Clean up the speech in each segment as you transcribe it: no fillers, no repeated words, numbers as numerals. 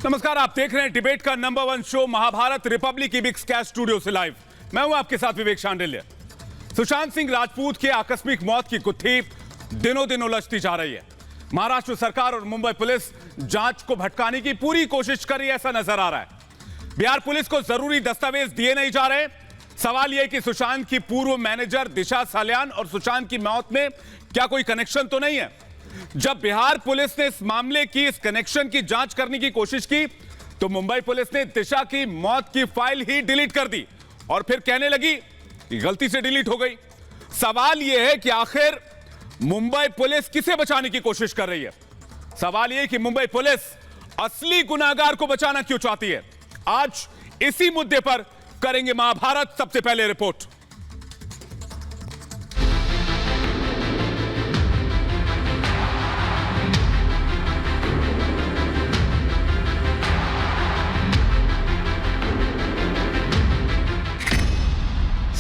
नमस्कार, आप देख रहे हैं डिबेट का number 1 show Mahabharat Republic Ebix cash studio से लाइव। मैं हूं आपके साथ विवेक शांडिल्य। सुशांत सिंह राजपूत की आकस्मिक मौत की गुत्थी दिनों दिन उलझती जा रही है। महाराष्ट्र सरकार और मुंबई पुलिस जांच को भटकाने की पूरी कोशिश कर रही है, ऐसा नजर आ रहा है। बिहार पुलिस को जरूरी दस्तावेज दिए नहीं जा रहे। सवाल यह कि सुशांत की पूर्व मैनेजर दिशा सल्यान और सुशांत की मौत में क्या कोई कनेक्शन तो नहीं है। जब बिहार पुलिस ने इस मामले की इस कनेक्शन की जांच करने की कोशिश की तो मुंबई पुलिस ने दिशा की मौत की फाइल ही डिलीट कर दी और फिर कहने लगी कि गलती से डिलीट हो गई। सवाल यह है कि आखिर मुंबई पुलिस किसे बचाने की कोशिश कर रही है। सवाल यह कि मुंबई पुलिस असली गुनाहगार को बचाना क्यों चाहती है। आज इसी मुद्दे पर करेंगे महाभारत। सबसे पहले रिपोर्ट।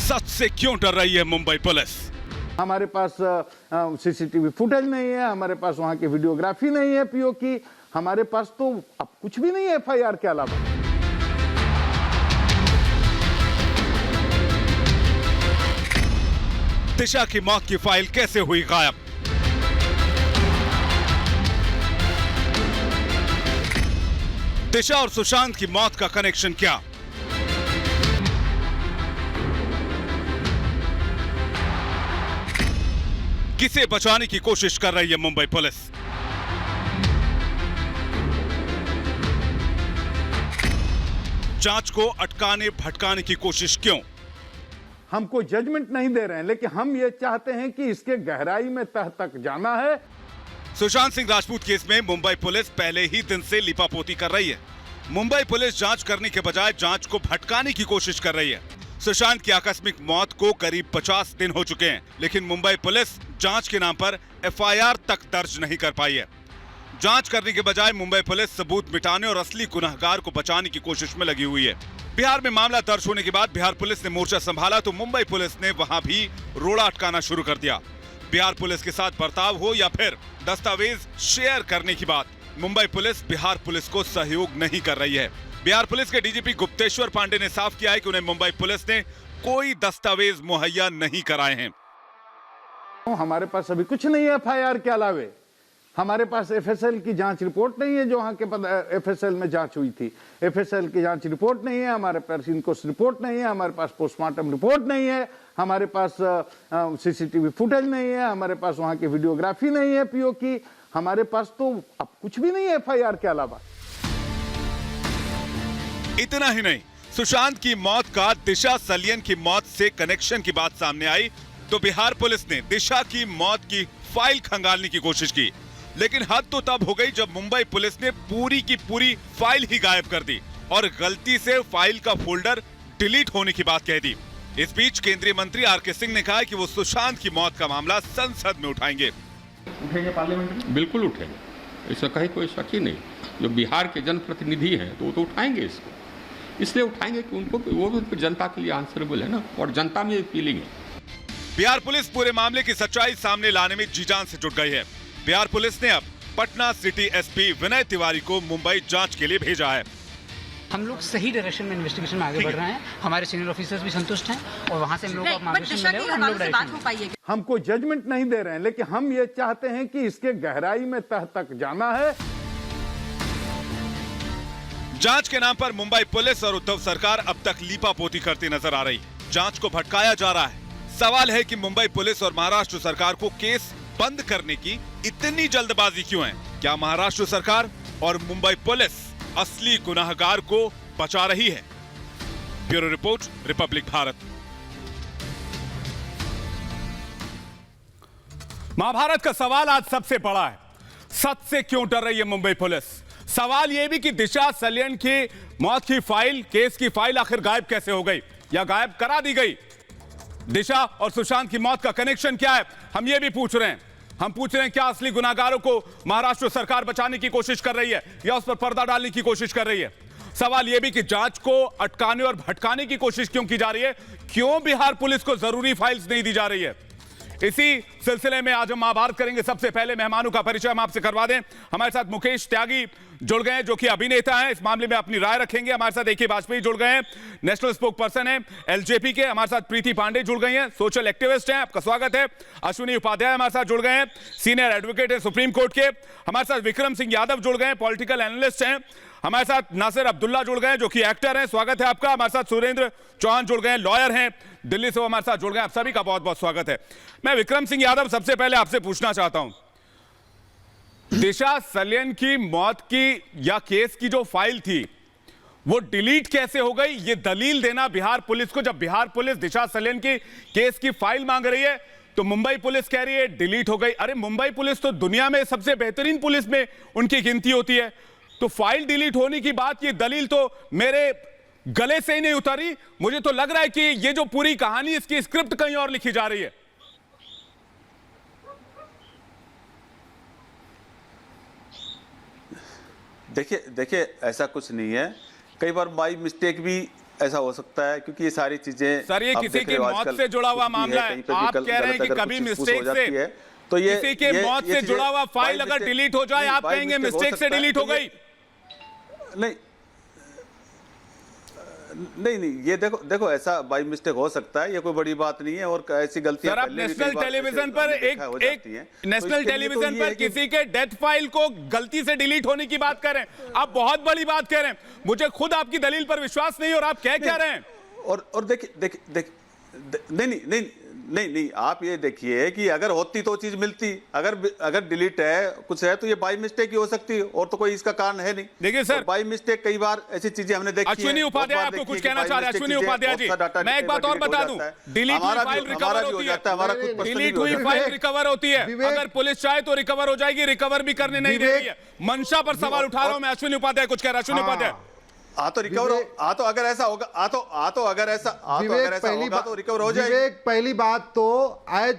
सच से क्यों डर रही है मुंबई पुलिस। हमारे पास सीसीटीवी फुटेज नहीं है, हमारे पास वहां की वीडियोग्राफी नहीं है पीओ की, हमारे पास तो अब कुछ भी नहीं है एफआईआर के अलावा। दिशा की मौत की फाइल कैसे हुई गायब। दिशा और सुशांत की मौत का कनेक्शन क्या। किसे बचाने की कोशिश कर रही है मुंबई पुलिस। जांच को अटकाने भटकाने की कोशिश क्यों। हम कोई जजमेंट नहीं दे रहे हैं, लेकिन हम ये चाहते हैं कि इसके गहराई में तह तक जाना है। सुशांत सिंह राजपूत केस में मुंबई पुलिस पहले ही दिन से लिपापोती कर रही है। मुंबई पुलिस जांच करने के बजाय जांच को भटकाने की कोशिश कर रही है। सुशांत की आकस्मिक मौत को करीब 50 दिन हो चुके हैं, लेकिन मुंबई पुलिस जांच के नाम पर एफआईआर तक दर्ज नहीं कर पाई है। जांच करने के बजाय मुंबई पुलिस सबूत मिटाने और असली गुनाहगार को बचाने की कोशिश में लगी हुई है। बिहार में मामला दर्ज होने के बाद बिहार पुलिस ने मोर्चा संभाला तो मुंबई पुलिस ने वहां भी रोड़ा अटकाना शुरू कर दिया। बिहार पुलिस के साथ बर्ताव हो या फिर दस्तावेज शेयर करने की बात, मुंबई पुलिस बिहार पुलिस को सहयोग नहीं कर रही है। बिहार पुलिस के डीजीपी गुप्तेश्वर पांडे ने साफ किया है कि उन्हें मुंबई पुलिस ने कोई दस्तावेज मुहैया नहीं कराए हैं। हमारे पास अभी कुछ नहीं है एफआईआर के अलावे। हमारे पास एफएसएल की जांच रिपोर्ट नहीं है, जो वहां के एफएसएल में जांच हुई थी। एफएसएल की जांच रिपोर्ट नहीं है, हमारे पास इनक्वेस्ट रिपोर्ट नहीं है, हमारे पास पोस्टमार्टम रिपोर्ट नहीं है, हमारे पास सीसीटीवी फुटेज नहीं है, हमारे पास वहां की वीडियोग्राफी नहीं है पीओ की, हमारे पास तो अब कुछ भी नहीं है एफआईआर के अलावा। इतना ही नहीं, सुशांत की मौत का दिशा सलियन की मौत से कनेक्शन की बात सामने आई तो बिहार पुलिस ने दिशा की मौत की फाइल खंगालने की कोशिश की, लेकिन हद तो तब हो गई जब मुंबई पुलिस ने पूरी की पूरी फाइल ही गायब कर दी और गलती से फाइल का फोल्डर डिलीट होने की बात कह दी। इस बीच केंद्रीय मंत्री आर.के. सिंह ने कहा कि वो सुशांत की मौत का मामला संसद में उठाएंगे। उठेंगे पार्लियामेंट में? बिल्कुल उठेंगे, इसका कहीं कोई शक ही नहीं। जो बिहार के जनप्रतिनिधि हैं तो वो तो उठाएंगे इसको, इसलिए उठाएंगे कि उनको वो भी जनता के लिए आंसरेबल है ना, और जनता में फीलिंग है। बिहार पुलिस पूरे मामले की सच्चाई सामने लाने में जी जान से जुट गई है। बिहार पुलिस ने अब पटना सिटी एसपी विनय तिवारी को मुंबई जांच के लिए भेजा है। हम लोग सही डायरेक्शन में इन्वेस्टिगेशन में आगे बढ़ रहे हैं, हमारे सीनियर ऑफिसर्स भी संतुष्ट हैं और वहां से हम लोग को मार्गदर्शन मिलेगा, हम लोग डायरेक्शन। हम कोई जजमेंट नहीं दे रहे हैं, लेकिन हम ये चाहते हैं कि इसके गहराई में तह तक जाना है। जांच के नाम पर मुंबई पुलिस और उद्धव सरकार अब तक लीपापोती करती नजर आ रही। जांच को भटकाया जा रहा है। सवाल है कि मुंबई पुलिस और महाराष्ट्र सरकार को केस बंद करने की इतनी जल्दबाजी क्यों है। क्या महाराष्ट्र सरकार और मुंबई पुलिस असली गुनाहगार को बचा रही है। Bureau report, Republic Bharat. Mahabharat का सवाल आज सबसे बड़ा है, सच से क्यों डर रही है मुंबई पुलिस। सवाल यह भी कि दिशा सलियन की मौत की फाइल, केस की फाइल आखिर गायब कैसे हो गई या गायब करा दी गई। दिशा और सुशांत की मौत का कनेक्शन क्या है, हम ये भी पूछ रहे हैं। हम पूछ रहे हैं क्या असली गुनाहगारों को महाराष्ट्र सरकार बचाने की कोशिश कर रही है या उस पर पर्दा डालने की कोशिश कर रही है। सवाल यह भी कि जांच को अटकाने और भटकाने की कोशिश क्यों की जा रही है, क्यों बिहार पुलिस को जरूरी फाइल्स नहीं दी जा रही है। इसी सिलसिले में आज हम महाभारत करेंगे। सबसे पहले मेहमानों का परिचय हम आपसे करवा दें। हमारे साथ मुकेश त्यागी, जुड़ गए हैं, जो कि अभिनेता हैं, इस मामले में अपनी राय रखेंगे। हमारे साथ AK वाजपेयी जुड़ गए हैं, नेशनल स्पोक पर्सन है LJP के। हमारे साथ प्रीति पांडे जुड़ गई हैं, सोशल एक्टिविस्ट हैं, आपका स्वागत है। अश्विनी उपाध्याय हमारे साथ जुड़ गए हैं, सीनियर एडवोकेट है सुप्रीम कोर्ट के। हमारे साथ विक्रम सिंह यादव जुड़ गए हैं, पॉलिटिकल एनालिस्ट हैं। हमारे साथ नासिर अब्दुल्ला जुड़ गए हैं, जो कि एक्टर हैं, स्वागत है आपका। हमारे साथ सुरेंद्र चौहान जुड़ गए हैं, लॉयर हैं, दिल्ली से वो हमारे साथ जुड़ गए हैं। आप सभी का बहुत बहुत स्वागत है। मैं विक्रम सिंह यादव सबसे पहले आपसे पूछना चाहता हूं, दिशा सलियन की मौत की या केस की जो फाइल थी वो डिलीट कैसे हो गई, ये दलील देना बिहार पुलिस को। जब बिहार पुलिस दिशा सलियन की केस की फाइल मांग रही है तो मुंबई पुलिस कह रही है डिलीट हो गई। अरे मुंबई पुलिस तो दुनिया में सबसे बेहतरीन पुलिस में उनकी गिनती होती है, तो फाइल डिलीट होने की बात, ये दलील तो मेरे गले से ही नहीं उतारी। मुझे तो लग रहा है कि ये जो पूरी कहानी, इसकी स्क्रिप्ट कहीं और लिखी जा रही है। देखिए ऐसा कुछ नहीं है, कई बार बाई मिस्टेक भी ऐसा हो सकता है, क्योंकि ये सारी चीजें सर, ये किसी की मौत से जुड़ा हुआ मामला है। आप कह रहे हैं कि कभी मिस्टेक से तो ये किसी के मौत से जुड़ा हुआ फाइल अगर डिलीट हो जाए, आप कहेंगे मिस्टेक से डिलीट हो गई? नहीं, ये देखो ऐसा बाई मिस्टेक हो सकता है, ये कोई बड़ी बात नहीं है। और ऐसी गलतियां सर, आप नेशनल टेलीविजन पर नेशनल टेलीविजन पर किसी के डेथ फाइल को गलती से डिलीट होने की बात कर रहे हैं। आप बहुत बड़ी बात कह रहे हैं, मुझे खुद आपकी दलील पर विश्वास नहीं, और आप क्या रहे हैं। और देखिए नहीं, आप ये देखिए कि अगर होती तो चीज मिलती, अगर डिलीट है कुछ है तो ये बाई मिस्टेक ही हो सकती है, और तो कोई इसका कारण है नहीं। देखिए सर, बाई मिस्टेक कई बार ऐसी चीजें हमने देखी हैं। अश्विनी उपाध्याय आपको कुछ कहना चाह रहे हैं? अश्विनी उपाध्याय जी, मैं एक बात और बता दूं, डिलीट हुई फाइल रिकवर होती है, डिलीट हुई फाइल रिकवर होती है। अगर पुलिस चाहे तो रिकवर हो जाएगी, रिकवर भी करने नहीं दे रही है। मंशा पर सवाल उठा रहा हूं मैं। अश्विनी उपाध्याय कुछ कह रहा है। अश्विनी उपाध्याय, तो रिकवर हो, अगर ऐसा होगा, अगर ऐसा होगा तो रिकवर हो जाएगी। विवेक, पहली बात तो एज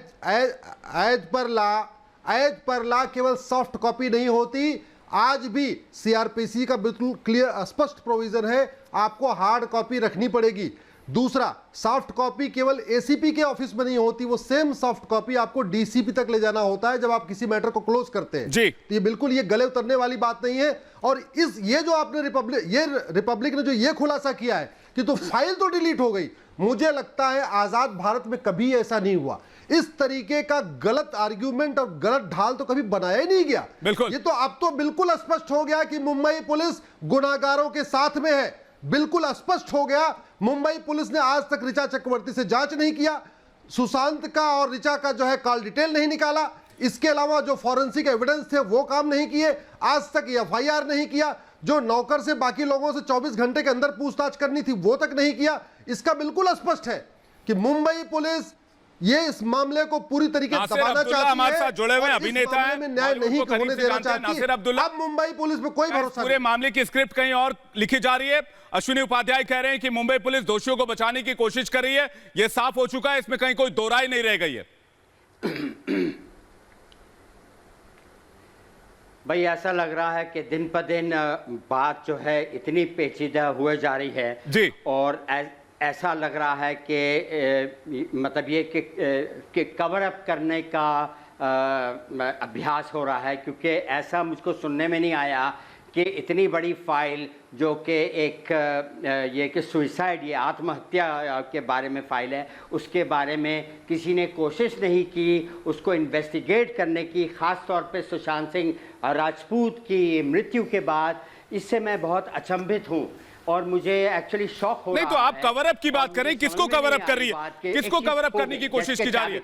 पर ला केवल सॉफ्ट कॉपी नहीं होती, आज भी सीआरपीसी का बिल्कुल क्लियर स्पष्ट प्रोविजन है, आपको हार्ड कॉपी रखनी पड़ेगी। दूसरा, सॉफ्ट कॉपी केवल एसीपी के ऑफिस में नहीं होती, वो सेम सॉफ्ट कॉपी आपको डीसीपी तक ले जाना होता है जब आप किसी मैटर को क्लोज करते हैं जी। तो ये बिल्कुल ये गले उतरने वाली बात नहीं है। और ये जो आपने रिपब्लिक ने जो ये खुलासा किया है कि तो फाइल तो डिलीट हो गई, मुझे लगता है आजाद भारत में कभी ऐसा नहीं हुआ। इस तरीके का गलत आर्ग्यूमेंट और गलत ढाल तो कभी बनाया ही नहीं गया। बिल्कुल, ये तो अब तो बिल्कुल स्पष्ट हो गया कि मुंबई पुलिस गुनाहगारों के साथ में है, बिल्कुल स्पष्ट हो गया। मुंबई पुलिस ने आज तक ऋचा चक्रवर्ती से जांच नहीं किया, सुशांत का और ऋचा का जो है कॉल डिटेल नहीं निकाला, इसके अलावा जो फॉरेंसिक एविडेंस थे वो काम नहीं किए, आज तक एफआईआर नहीं किया, जो नौकर से बाकी लोगों से 24 घंटे के अंदर पूछताछ करनी थी वो तक नहीं किया। इसका बिल्कुल स्पष्ट है कि मुंबई पुलिस ये इस मामले को पूरी तरीके से दबाना चाहती है। हमारे साथ जुड़े हुए अभिनेता हैं, न्याय नहीं होने देना चाहती है। अब मुंबई पुलिस पे कोई भरोसा नहीं। पूरे मामले की स्क्रिप्ट कहीं और लिखी जा रही है। अश्विनी उपाध्याय कह रहे हैं कि मुंबई पुलिस दोषियों को बचाने की कोशिश कर रही है, यह साफ हो चुका है, इसमें कहीं कोई दो राय नहीं रह गई है। भाई, ऐसा लग रहा है कि दिन पर दिन बात जो है इतनी पेचीदा हुए जा रही है जी, और ऐसा लग रहा है कि मतलब ये कि कवर अप करने का अभ्यास हो रहा है, क्योंकि ऐसा मुझको सुनने में नहीं आया कि इतनी बड़ी फाइल जो कि एक ये कि सुइसाइड, ये आत्महत्या के बारे में फाइल है, उसके बारे में किसी ने कोशिश नहीं की उसको इन्वेस्टिगेट करने की, ख़ास तौर पे सुशांत सिंह राजपूत की मृत्यु के बाद। इससे मैं बहुत अचंभित हूँ और मुझे एक्चुअली शॉक हो रहा है। नहीं तो आप कवर अप की बात करें, किसको कवर अप कर रही है, किसको कवर अप करने की कोशिश की जा रही है?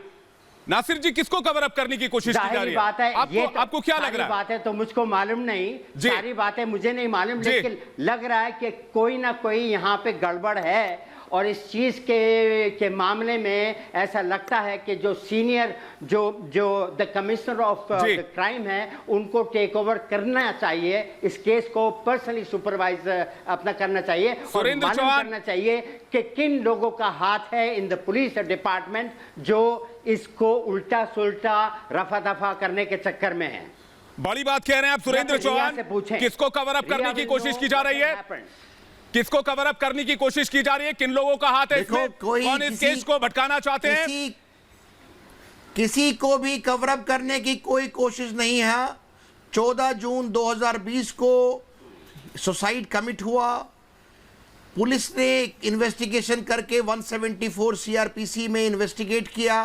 नासिर जी, किसको कवर अप करने की कोशिश की जा रही है? बात है, आपको क्या लग रहा है? बात है तो मुझको मालूम नहीं, सारी बातें मुझे नहीं मालूम, लेकिन लग रहा है कि कोई ना कोई यहाँ पे गड़बड़ है। और इस चीज़ के मामले में ऐसा लगता है कि जो सीनियर जो the commissioner of the crime है, उनको टेक ओवर करना चाहिए, इस केस को पर्सनली सुपरवाइज अपना करना चाहिए और मालूम करना चाहिए कि किन लोगों का हाथ है इन द पुलिस डिपार्टमेंट जो इसको उल्टा सुल्टा रफा दफा करने के चक्कर में है। बड़ी बात कह रहे हैं आप सुरेंद्र चौहान, किसको कवर अप करने की कोशिश की जा रही है? किसको कवर अप करने की कोशिश की जा रही है? किन लोगों का हाथ है इसमें? कौन इस केस को भटकाना चाहते हैं? किसी को भी कवर अप करने की कोई कोशिश नहीं है। 14 जून 2020 को सुसाइड कमिट हुआ, पुलिस ने इन्वेस्टिगेशन करके 174 सीआरपीसी में इन्वेस्टिगेट किया,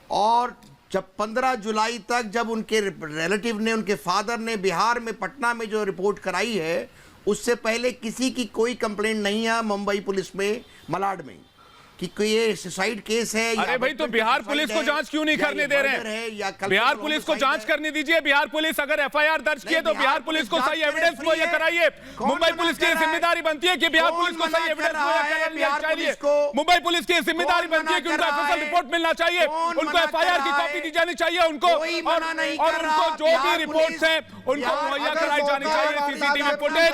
और जब 15 जुलाई तक जब उनके रिलेटिव ने, उनके फादर ने बिहार में पटना में जो रिपोर्ट कराई है, उससे पहले किसी की कोई कंप्लेंट नहीं है मुंबई पुलिस में, मलाड में, कि कोई ये सुसाइड केस है। अरे भाई, तो बिहार पुलिस को जांच क्यों नहीं करने दे रहे हैं? बिहार पुलिस को जांच करने दीजिए। बिहार पुलिस अगर एफआईआर दर्ज किए तो बिहार पुलिस को सही एविडेंस मुहैया कराइए। मुंबई पुलिस की जिम्मेदारी बनती है कि बिहार पुलिस को सही एविडेंस मुहैया कराइए। मुंबई पुलिस की जिम्मेदारी बनती है कि उनको एफएसएल रिपोर्ट मिलना चाहिए, उनको एफआईआर की कॉपी दी जानी चाहिए उनको, और उनको जो भी रिपोर्ट्स हैं उनको मुहैया कराई जानी चाहिए। सीसीटीवी फुटेज,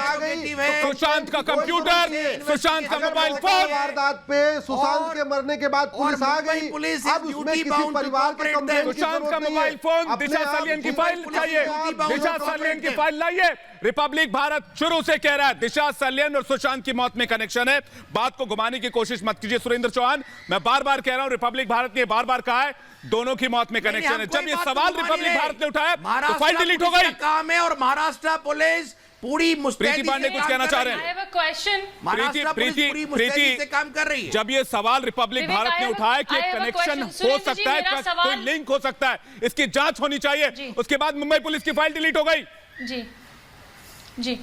सुशांत का कंप्यूटर, सुशांत का मोबाइल फोन, वारदात पे सुशांत के मरने के बाद पुलिस आ गई। पुलिस अब उसमें किसी परिवार के कंप्लेंट की सुशांत का मोबाइल फोन, दिशा सलियन की फाइल चाहिए, दिशा सलियन की फाइल लाइए। रिपब्लिक भारत शुरू से कह रहा है दिशा सलियन और सुशांत की मौत में कनेक्शन है। बात को घुमाने की कोशिश मत कीजिए सुरेंद्र चौहान, मैं बार बार कह रहा हूं, रिपब्लिक भारत ने बार बार कहा है दोनों की मौत में कनेक्शन है। जब ये सवाल रिपब्लिक भारत ने उठाया तो फाइल डिलीट हो गई। काम है, और महाराष्ट्र पुलिस पूरी प्रीति पांडे कुछ कहना चाह रहे हैं। प्रीति से काम कर रही है। जब ये सवाल रिपब्लिक भारत ने उठाया कि कनेक्शन हो सकता है, कोई लिंक हो सकता है, इसकी जांच होनी चाहिए, उसके बाद मुंबई पुलिस की फाइल डिलीट हो गई। जी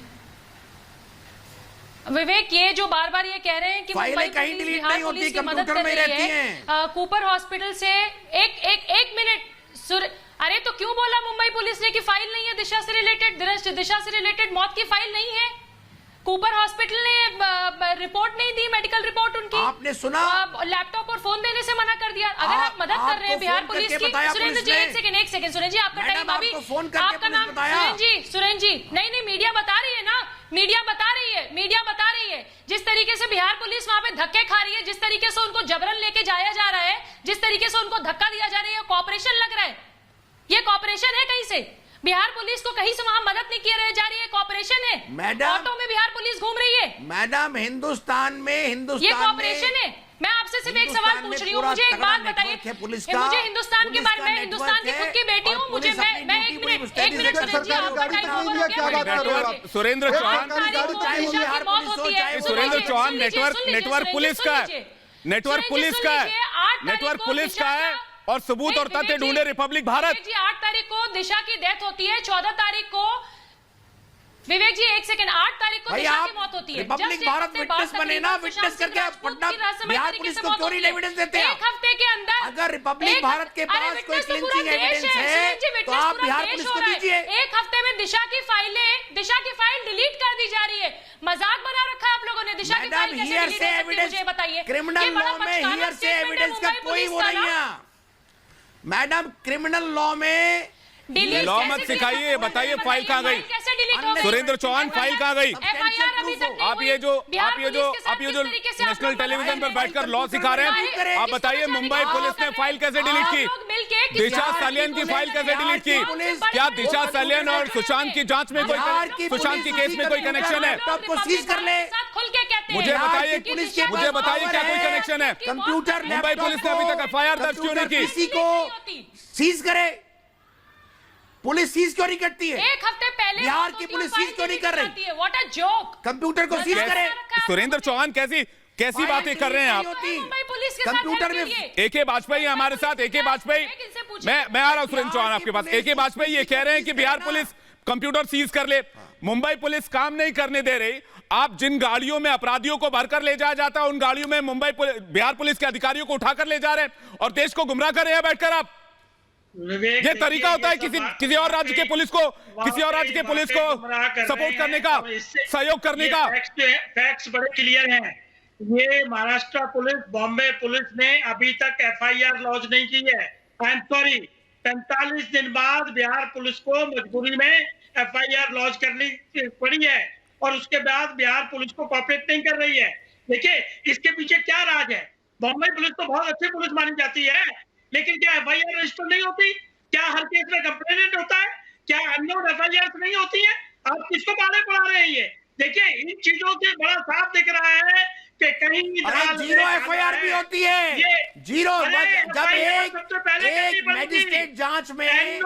विवेक, ये जो बार बार ये कह रहे हैं कि फाइलें कहीं डिलीट नहीं होती, कंप्यूटर में रहती हैं। कूपर हॉस्पिटल से एक मिनट, अरे तो क्यों बोला मुंबई पुलिस ने कि फाइल नहीं है दिशा से रिलेटेड मौत की फाइल नहीं है? कूपर हॉस्पिटल ने रिपोर्ट नहीं दी, मेडिकल रिपोर्ट उनकी। आपने सुना? लैपटॉप और फोन देने से मना कर दिया। अगर आप मदद कर रहे हैं बिहार पुलिस की, सुरेंद्र जी एक सेकंड सुरेंद्र जी, आपका टाइम अभी, आपका नाम सुरेंद्र जी, नहीं मीडिया बता रही है ना, मीडिया बता रही है जिस तरीके से बिहार पुलिस वहां पे धक्के खा रही है, जिस तरीके से उनको जबरन लेके जाया जा रहा है, जिस तरीके से उनको धक्का दिया जा रहा है, कॉपरेशन लग रहा है। ये कॉपरेशन है कहीं से? बिहार पुलिस को कहीं से वहां मदद नहीं की जा रही है, कॉपरेशन है। मैडम, ऑटो में बिहार पुलिस घूम रही है। मैडम, हिंदुस्तान ये कॉपरेशन है। मैं आपसे सिर्फ एक सवाल पूछ रही हूँ, मुझे एक बात बताइए, मुझे हिंदुस्तान के बारे में, हिंदुस्तान की खुद की बेटी हूँ, मुझे मैं एक मिनट सुरेंद्र जी, आपका टाइम ओवर हो गया। सुरेंद्र चौहान, सुरेंद्र चौहान, नेटवर्क पुलिस का है, नेटवर्क पुलिस का है, और सबूत और तथ्य ढूंढे रिपब्लिक भारत। 8 तारीख को दिशा की डेथ होती है, 14 तारीख को विवेक जी, एक सेकंड, 8 तारीख को दिशा की मौत होती है। रिपब्लिक भारत विटनेस बने ना, विटनेस करके आप पटना बिहार पुलिस को क्यों नहीं एविडेंस देते हैं? एक हफ्ते के अंदर अगर रिपब्लिक भारत के पास कोई क्लिंचिंग एविडेंस है तो आप बिहार पुलिस को दीजिए। एक हफ्ते में दिशा की फाइल डिलीट कर दी जा रही है। मजाक बना रखा है आप लोगों ने। दिशा की फाइल कैसे डिलीट कर सकती है, मुझे बताइए। क्रिमिनल लॉ में हियर से एविडेंस का कोई वो नहीं है मैडम। क्रिमिनल लॉ में लॉ मत सिखाइए, बताइए फाइल कहाँ गई? सुरेंद्र चौहान, फाइल कहाँ गई? आप ये जो नेशनल टेलीविजन पर बैठकर लॉ सिखा रहे हैं, आप बताइए मुंबई पुलिस ने फाइल कैसे डिलीट की? दिशा सलियन की फाइल कैसे डिलीट की? क्या दिशा सलियन और सुशांत की जांच में कोई, सुशांत की केस में कोई कनेक्शन है? मुझे बताइए क्या कोई कनेक्शन है? कंप्यूटर मुंबई पुलिस ने अभी तक एफआईआर दर्ज क्यों नहीं की? किसी को सीज करे, पुलिस सीज क्यों नहीं करती है? एक हफ्ते पहले बिहार की पुलिस सीज क्यों नहीं कर रही? What a joke. कंप्यूटर को सीज करे। सुरेंद्र चौहान, कैसी बातें कर रहे हैं आप? कंप्यूटर में एके वाजपेयी हमारे साथ, एके वाजपेयी, मैं आ रहा हूं सुरेंद्र चौहान आपके पास। एके वाजपेयी ये कह रहे हैं कि बिहार पुलिस कंप्यूटर सीज कर ले। मुंबई पुलिस काम नहीं करने दे रही। आप जिन गाड़ियों में अपराधियों को भरकर ले जाया जाता है, उन गाड़ियों में बिहार पुलिस के अधिकारियों को उठाकर ले जा रहे हैं और देश को गुमराह कर रहे हैं बैठकर आप। ये तरीका होता है किसी और राज्य के पुलिस को सपोर्ट करने का, सहयोग करने का? फैक्ट्स बड़े क्लियर हैं। ये महाराष्ट्र पुलिस, बॉम्बे पुलिस ने अभी तक एफआईआर लॉन्च नहीं की है। आई एम सॉरी, 45 दिन बाद बिहार पुलिस को मजबूरी में एफआईआर लॉन्च करनी पड़ी है और उसके बाद बिहार पुलिस को कॉपरेट नहीं कर रही है। देखिए इसके पीछे क्या राज है। बॉम्बे पुलिस तो बहुत अच्छी पुलिस मानी जाती है, लेकिन क्या एफआईआर रजिस्टर नहीं होती? क्या हर केस में कंप्लेनेंट होता है? क्या अननोन एफआईआर नहीं होती है? आप किसको बाले पढ़ा रहे हैं? ये देखिए, इन चीजों से बड़ा साफ दिख रहा है कि कहीं जीरो एफआईआर भी होती है। जीरो, जब एक मैजिस्ट्रेट जांच में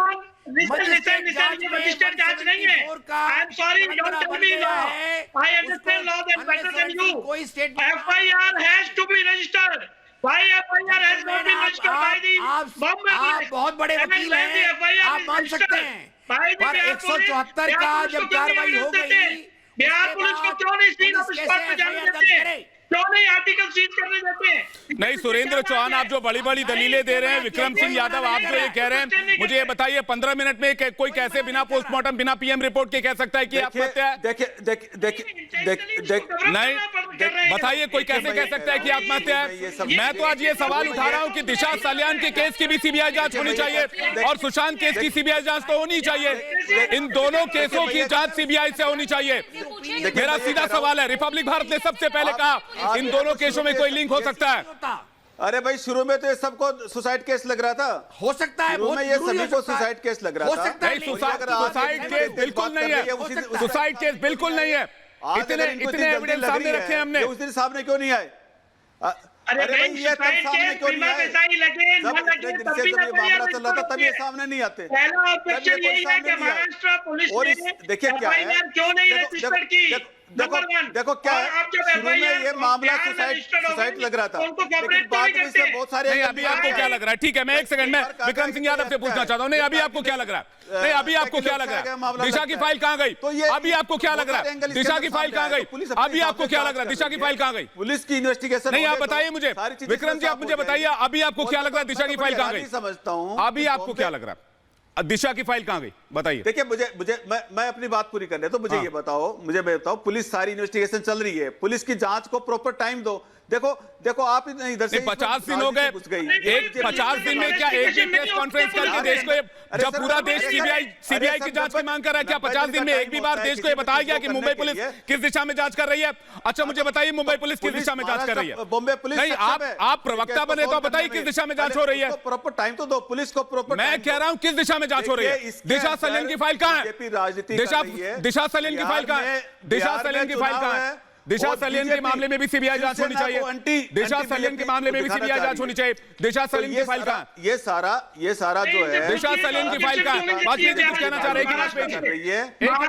मजिस्ट्रेट जांच नहीं है। I am sorry, don't tell me law, I understand law that better than you. FIR has to be registered. Why FIR has not been registered by the Bombay Police? आप बहुत बड़े वकील हैं, आप मान सकते हैं, पर 174 का जब कार्रवाई हो गई, बिहार पुलिस को क्यों नहीं सीन ऑफ स्पॉट पे जाने देते, क्यों नहीं आर्टिकल सीज करने देते? नहीं सुरेंद्र चौहान, आप जो बड़ी बड़ी दलीलें दे रहे हैं, विक्रम सिंह यादव आप जो ये कह रहे हैं, मुझे ये बताइए 15 मिनट में कोई कैसे बिना पोस्टमार्टम बिना PM रिपोर्ट के कह सकता है कि आत्महत्या है? नहीं बताइए, कोई कैसे कह सकता है कि आत्महत्या है? मैं तो आज ये सवाल उठा रहा हूं कि दिशा सल्यान के केस की भी CBI जांच होनी चाहिए और सुशांत केस की CBI जांच तो होनी चाहिए। इन दोनों केसों की जांच CBI से होनी चाहिए। मेरा सीधा सवाल है, रिपब्लिक भारत ने सबसे पहले कहा इन दोनों केसों में कोई लिंक हो सकता है? अरे भाई शुरू में तो ये सबको सुसाइड केस लग रहा था, हो सकता है, शुरू में ये सभी को सुसाइड केस लग रहा था। नहीं, सुसाइड केस बिल्कुल नहीं है, सुसाइड केस बिल्कुल नहीं है। इतने एविडेंस सामने रखे हैं हमने, उस दिन सामने क्यों नहीं आए? अरे भाई ये तब सामने क्यों नहीं आए? मामला चल रहा था तब ये सामने नहीं आते। पहला ऑब्जेक्शन यही है कि महाराष्ट्र पुलिस ने देखिए क्या है, क्यों नहीं रजिस्टर की? देखो क्या है, शुरू में ये मामला सुसाइड लग रहा था, लेकिन बाद में इसमें बहुत सारे। नहीं अभी आपको क्या लग रहा है? ठीक है, मैं एक सेकंड में विक्रम सिंह यादव से पूछना चाहता हूं। नहीं अभी आपको क्या लग रहा है? नहीं अभी आपको क्या लग रहा है? दिशा की फाइल कहाँ गई? अभी आपको क्या लग रहा है? दिशा की फाइल कहाँ गई? अभी आपको क्या लग रहा है? दिशा की फाइल कहाँ गई? पुलिस की इन्वेस्टिगेशन नहीं, आप बताइए मुझे, विक्रम जी आप मुझे बताइए, अभी आपको क्या लग रहा है? दिशा की फाइल कहाँ गई? समझता हूँ, अभी आपको क्या लग रहा है? दिशा की फाइल कहाँ गई बताइए? देखिए मैं अपनी बात पूरी करने तो मुझे ये बताओ, पुलिस सारी इन्वेस्टिगेशन चल रही है, पुलिस की जांच को प्रॉपर टाइम दो। देखो आप इधर से 50 दिन हो गए, एक 50 दिन में क्या एक दिन प्रेस कॉन्फ्रेंस करके देश को, जब पूरा देश सीबीआई की जांच की मांग कर रहा है, क्या 50 दिन में एक भी बार देश को ये बताया गया कि मुंबई पुलिस किस दिशा में जांच कर रही है? अच्छा मुझे बताइए, मुंबई पुलिस किस दिशा में जांच कर रही है? बॉम्बे पुलिस नहीं, आप प्रवक्ता बने तो बताइए किस दिशा में जांच हो रही है? प्रॉपर टाइम तो दो, पुलिस को प्रॉपर। मैं कह रहा हूं किस दिशा में जांच हो रही है? दिशा सलीम की फाइल कहाँ है? दिशा सलीम की फाइल कहाँ है? दिशा सलीम की फाइल कहाँ है? दिशा सलीम के मामले में भी सीबीआई जांच होनी चाहिए। दिशा सलीम के मामले में भी सीबीआई जांच होनी चाहिए। दिशा सलीम की फाइल कहाँ? ये सारा जो है, दिशा सलीम की फाइल कहाँ? वाजपेयी जी कुछ कहना चाह रहे हैं कि वाजपेयी कर रही है, बिहार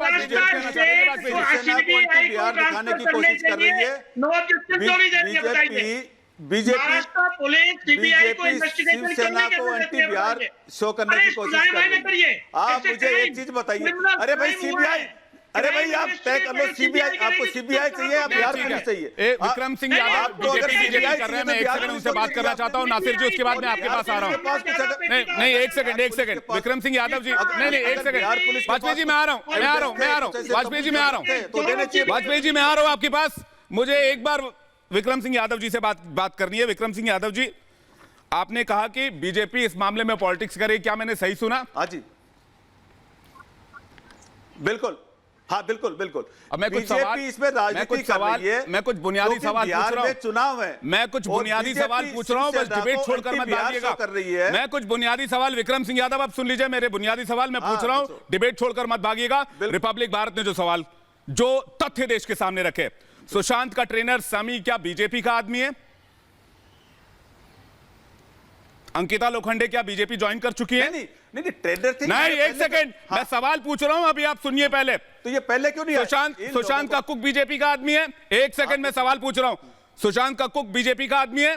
दिखाने की कोशिश कर रही है। बीजेपी शिवसेना को एंटी बिहार शो करने की कोशिश कर रही है। आप मुझे एक चीज बताइए, अरे भाई सीबीआई, अरे भाई आप तय कर लो, सीबीआई, आपको सीबीआई चाहिए या बिहार पुलिस चाहिए? विक्रम सिंह यादव बीजेपी कर रहे हैं, मैं एक सेकंड उनसे बात करना चाहता हूं नासिर जी, उसके बाद मैं आपके पास आ रहा हूं। नहीं एक सेकंड विक्रम सिंह यादव जी, नहीं एक सेकंड, वाजपेयी जी मैं आ रहा हूं, वाजपेयी जी मैं आ रहा हूं, वाजपेयी जी मैं आ रहा हूं आपके पास। मुझे एक बार विक्रम सिंह यादव जी से बात करनी है। विक्रम सिंह यादव जी, आपने कहा कि बीजेपी इस मामले में पॉलिटिक्स करे, क्या मैंने सही सुना? हाँ जी बिल्कुल, हाँ बिल्कुल। अब मैं कुछ सवाल इसमें राजनीति कर रही है, मैं कुछ बुनियादी सवाल पूछ रहा हूं, चुनाव है, मैं कुछ बुनियादी सवाल पूछ रहा हूं, बस डिबेट छोड़कर मत भागिएगा। मैं कुछ बुनियादी सवाल, विक्रम सिंह यादव आप सुन लीजिए, मेरे बुनियादी सवाल मैं पूछ रहा हूं, डिबेट छोड़कर मत भागिएगा। रिपब्लिक भारत ने जो तथ्य देश के सामने रखे, सुशांत का ट्रेनर समी क्या बीजेपी का आदमी है? अंकिता लोखंडे क्या बीजेपी ज्वाइन कर चुकी है? नहीं ट्रेनर थी। नहीं एक सेकंड, मैं सवाल पूछ रहा हूं, अभी आप सुनिए पहले। तो ये पहले क्यों नहीं? सुशांत का कुक बीजेपी का आदमी है। एक सेकंड में सवाल पूछ रहा हूं, सुशांत का कुक बीजेपी का आदमी है?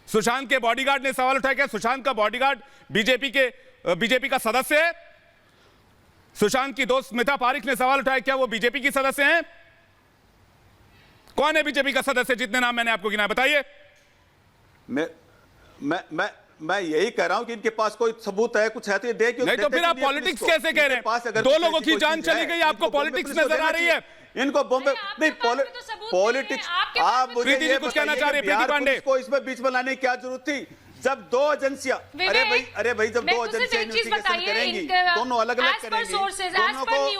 सुशांत के बॉडीगार्ड ने सवाल उठाया, क्या सुशांत का बॉडीगार्ड बीजेपी का सदस्य है? सुशांत की दोस्त स्मिता पारिक ने सवाल उठाया, क्या वो बीजेपी की सदस्य हैं? कौन है बीजेपी का सदस्य? जितने नाम मैंने आपको गिनाए बताइए। मैं यही कह रहा हूं कि इनके पास कोई सबूत है, कुछ है तो ये दे क्यों? नहीं तो फिर आप पॉलिटिक्स कैसे कह रहे हैं? दो लोगों की जान चली गई, आपको पॉलिटिक्स नजर आ रही है? इनको बॉम्बे नहीं पॉलिटिक्स। आप प्रीति जी कुछ कहना चाह रहे हैं? प्रीति पांडे को इसमें बीच में लाने की क्या जरूरत थी? जब दो एजेंसियां, अरे भाई जब दो एजेंसियां इन्वेस्टिगेशन करेंगी, दोनों अलग अलग करेंगी,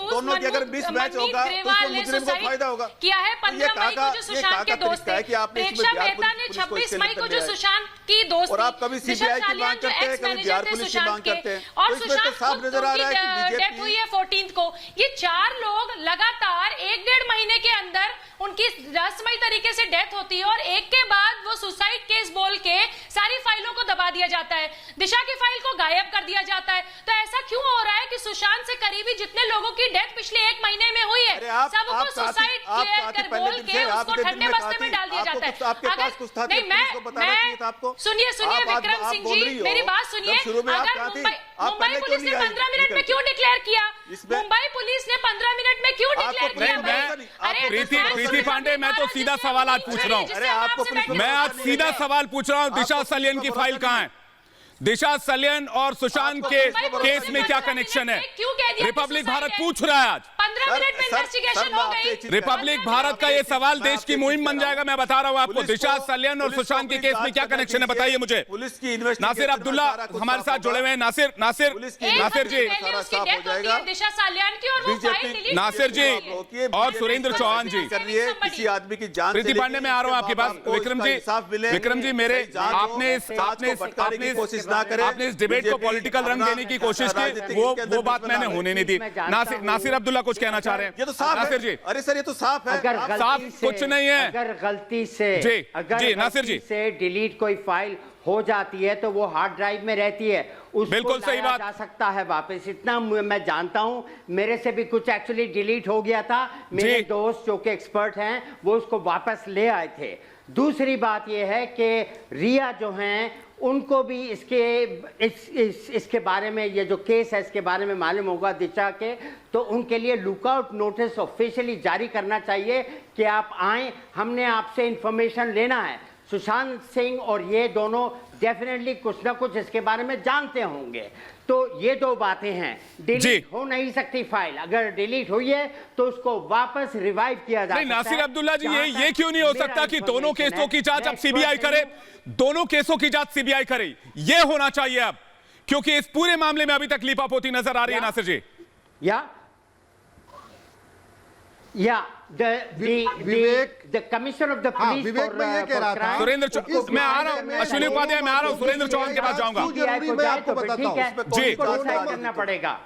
दोनों की अगर बीच मैच होगा तो उसमें मुजरिम को फायदा होगा। किया है 15 मई को जो सुशांत के दोस्त थे, प्रेक्षा मेहता ने 26 मई को जो सुशांत की दोस्त, और आप कभी सीबीआई की मांग करते हैं, कभी बिहार पुलिस की मांग करते हैं, और सुशांत साफ नजर आ रहा है कि डेथ हुई है 14 को। ये 4 लोग लगातार 1-1.5 महीने के अंदर उनकी रहस्यमयी तरीके से डेथ होती है और एक के बाद वो सुसाइड केस बोल के सारी फाइलों को दबा दिया जाता है, दिशा की फाइल को गायब कर दिया जाता है। तो ऐसा क्यों हो रहा है कि सुशांत से करीबी जितने लोगों की डेथ पिछले 1 महीने में हुई है, सबको सुसाइड क्लियर कर बोल के उसको ठंडे बस्ते में डाल दिया जाता है। नहीं, मैं सुनिए विक्रम सिंह जी, मेरी बात सुनिए। अगर मुंबई पुलिस ने 15 मिनट में क्यों डिक्लेयर किया? मुंबई पुलिस ने 15 मिनट में क्यों डिक्लेयर किया? प्रीति पांडे, मैं तो सीधा सवाल आज पूछ रहा हूँ, मैं आज सीधा सवाल पूछ रहा हूँ, दिशा सलियन की फाइल कहाँ है? दिशा सलियन और सुशांत के केस में क्या कनेक्शन है? रिपब्लिक भारत पूछ रहा है आज। 15 मिनट में इन्वेस्टिगेशन हो गई। रिपब्लिक भारत का ये सवाल देश की मुहिम बन जाएगा। मैं बता रहा हूँ आपको, दिशा सलियन और सुशांत के केस में क्या कनेक्शन है, बताइए मुझे। पुलिस की नासिर अब्दुल्ला हमारे साथ जुड़े हुए हैं। नासिर जी, दिशा सलियन की और वो फाइल डिलीट, नासिर जी और सुरेंद्र चौहान जी कर रही है किसी आदमी की जान। प्रीति पांडे, मैं आ रहा हूँ आपके पास। विक्रम जी मेरे, आपने इस डिबेट को पॉलिटिकल रंग देने की कोशिश की, वो बात मैंने होने नहीं दी। नासिर अब्दुल्ला कुछ कहना चाह रहे हैं? ये तो साफ नासिर जी। अरे सर, ये तो साफ है। साफ कुछ नहीं है। अगर गलती से जी नासिर जी से डिलीट कोई फाइल हो जाती है तो वो हार्ड ड्राइव में रहती है, उसको बिल्कुल सही बात जा सकता है वापस। इतना मैं जानता हूं, मेरे से भी कुछ एक्चुअली डिलीट हो गया था। मेरे दोस्त जो कि एक्सपर्ट हैं वो उसको वापस ले आए थे। दूसरी बात यह है कि रिया जो हैं उनको भी इसके बारे में, ये जो केस है इसके बारे में मालूम होगा दिशा के, तो उनके लिए लुकआउट नोटिस ऑफिशियली जारी करना चाहिए कि आप आएं, हमने आपसे इंफॉर्मेशन लेना है। सुशांत सिंह और ये दोनों डेफिनेटली कुछ ना कुछ इसके बारे में जानते होंगे। तो ये दो बातें हैं, डिलीट हो नहीं सकती फाइल, अगर डिलीट हुई है तो उसको वापस रिवाइव किया जा सकता है। नासिर अब्दुल्ला जी, ये क्यों नहीं हो सकता कि दोनों केसों की जांच अब सीबीआई करे? दोनों केसों की जांच सीबीआई करे, ये होना चाहिए अब, क्योंकि इस पूरे मामले में अभी तक लीपापोती नजर आ रही है। नासिर जी, the commissioner of the police विवेक मैं ये कह रहा था, सुरेंद्र मैं आ रहा हूं, अश्विनी उपाध्याय मैं आ रहा हूं, सुरेंद्र चौहान के पास जाऊंगा। मैं आपको बताता हूं जी, डिसाइड करना पड़ेगा।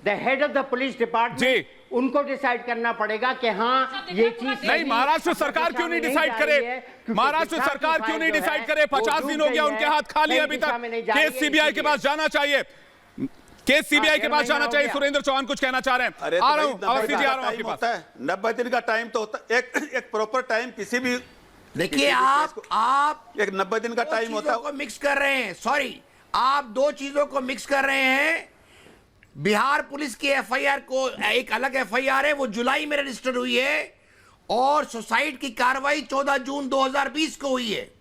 The head of the police department, उनको डिसाइड करना पड़ेगा कि हाँ ये चीज नहीं। महाराष्ट्र सरकार क्यों नहीं डिसाइड करे? महाराष्ट्र सरकार क्यों नहीं डिसाइड करे? 50 दिन हो गया उनके हाथ खाली, अभी तक केस सीबीआई के पास जाना चाहिए, केस सीबीआई के पास जाना चाहिए। सुरेंद्र चौहान कुछ कहना चाह रहे हैं। आ रहा हूं, अवस्थी जी आ रहा हूं आपके पास। 90 दिन का टाइम तो होता है, एक प्रॉपर टाइम किसी भी, देखिए आप एक 90 दिन का टाइम होता है। को मिक्स कर रहे हैं, सॉरी, आप दो चीजों को मिक्स कर रहे हैं। बिहार पुलिस की एफआईआर को, एक अलग एफआईआर है, वो जुलाई में रजिस्टर हुई है, और सुसाइड की कार्रवाई 14 जून 2020 को हुई है।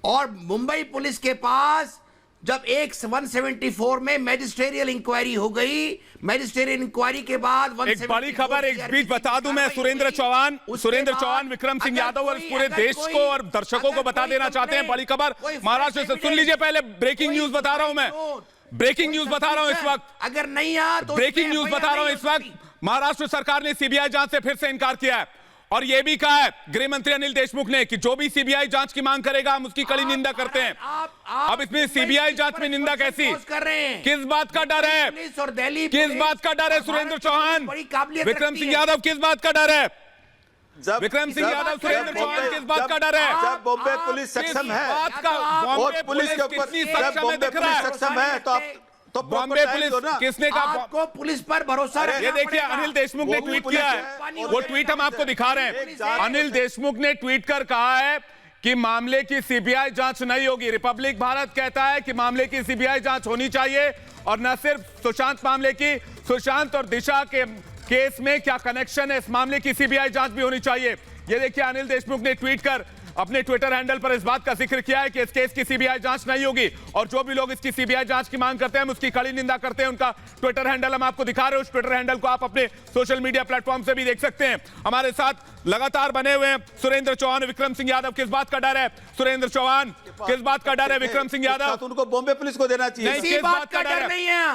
और मुंबई पुलिस के पास जब 174 में मैजिस्ट्रियल इंक्वायरी हो गई, मैजिस्ट्रियल इंक्वायरी के बाद एक बड़ी खबर एक बीच बता दूं मैं, सुरेंद्र चौहान विक्रम सिंह यादव और पूरे देश को और दर्शकों को बता देना चाहते हैं, बड़ी खबर महाराष्ट्र से। सुन लीजिए, पहले ब्रेकिंग न्यूज बता रहा हूं मैं, ब्रेकिंग न्यूज बता रहा हूं इस वक्त, अगर नहीं आ तो ब्रेकिंग न्यूज बता रहा हूं इस वक्त। महाराष्ट्र सरकार ने सीबीआई जांच से फिर से इनकार किया है, और यह भी कहा है गृह मंत्री अनिल देशमुख ने कि जो भी सीबीआई जांच की मांग करेगा हम उसकी कड़ी निंदा करते हैं। अब इसमें सीबीआई जांच में निंदा कैसी? किस बात का डर है? किस बात का डर है सुरेंद्र चौहान, विक्रम सिंह यादव, किस बात का डर है? विक्रम सिंह यादव, सुरेंद्र चौहान, किस बात का डर है? जब बॉम्बे पुलिस सक्षम है, बॉम्बे पुलिस के ऊपर सक्षम है, तो बॉम्बे पुलिस किसने कहा? आपको पुलिस पर भरोसा है? ये देखिए, अनिल देशमुख ने ट्वीट किया है, वो ट्वीट हम आपको दिखा रहे हैं। अनिल देशमुख ने ट्वीट कर कहा है कि मामले की सीबीआई जांच नहीं होगी। रिपब्लिक भारत कहता है कि मामले की सीबीआई जांच होनी चाहिए, और न सिर्फ सुशांत मामले की, सुशांत और दिशा के केस में क्या कनेक्शन है, इस मामले की सीबीआई जांच भी होनी चाहिए। ये देखिए, अनिल देशमुख ने ट्वीट कर अपने ट्विटर हैंडल पर इस बात का जिक्र किया है कि इस केस की सीबीआई जांच नहीं होगी, और जो भी लोग इसकी सीबीआई जांच की मांग करते हैं हम उसकी कड़ी निंदा करते हैं। उनका ट्विटर हैंडल हम आपको दिखा रहे हैं, उस ट्विटर हैंडल को आप अपने सोशल मीडिया प्लेटफॉर्म से भी देख सकते हैं। हमारे साथ लगातार बने हुए हैं सुरेंद्र चौहान, विक्रम सिंह यादव। किस बात का डर है सुरेंद्र चौहान, किस बात का डर है विक्रम सिंह यादव? उनको बॉम्बे पुलिस को देना चाहिए। किस बात का डर नहीं है?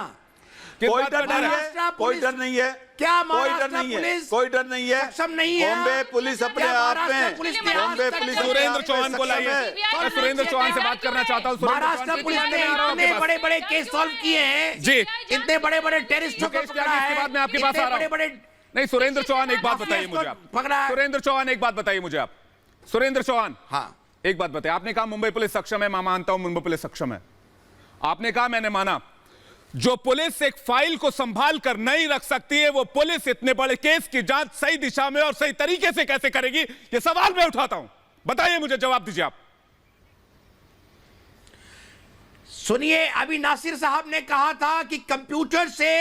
कोई डर नहीं है, कोई डर नहीं है, क्या कोई डर नहीं है, कोई डर नहीं है, सक्षम नहीं है। बॉम्बे पुलिस अपने आप में, बॉम्बे पुलिस सुरेंद्र चौहान को लाइए, मैं सुरेंद्र चौहान से बात करना चाहता हूं। महाराष्ट्र पुलिस ने इतने बड़े बड़े केस सॉल्व किए हैं जी, इतने बड़े बड़े टेररिस्टों को पकड़ा है, मैं आपके पास आ रहा हूं। बड़े बड़े नहीं, सुरेंद्र चौहान एक बात बताइए मुझे आप। सुरेंद्र चौहान एक बात बताइए मुझे आप। सुरेंद्र चौहान, हाँ एक बात बताइए। आपने कहा मुंबई पुलिस सक्षम है, मैं मानता हूं मुंबई पुलिस सक्षम है। आपने कहा, मैंने माना, जो पुलिस एक फाइल को संभाल कर नहीं रख सकती है, वो पुलिस इतने बड़े केस की जांच सही दिशा में और सही तरीके से कैसे करेगी? ये सवाल मैं उठाता हूं, बताइए मुझे, जवाब दीजिए आप। सुनिए, अभी नासिर साहब ने कहा था कि कंप्यूटर से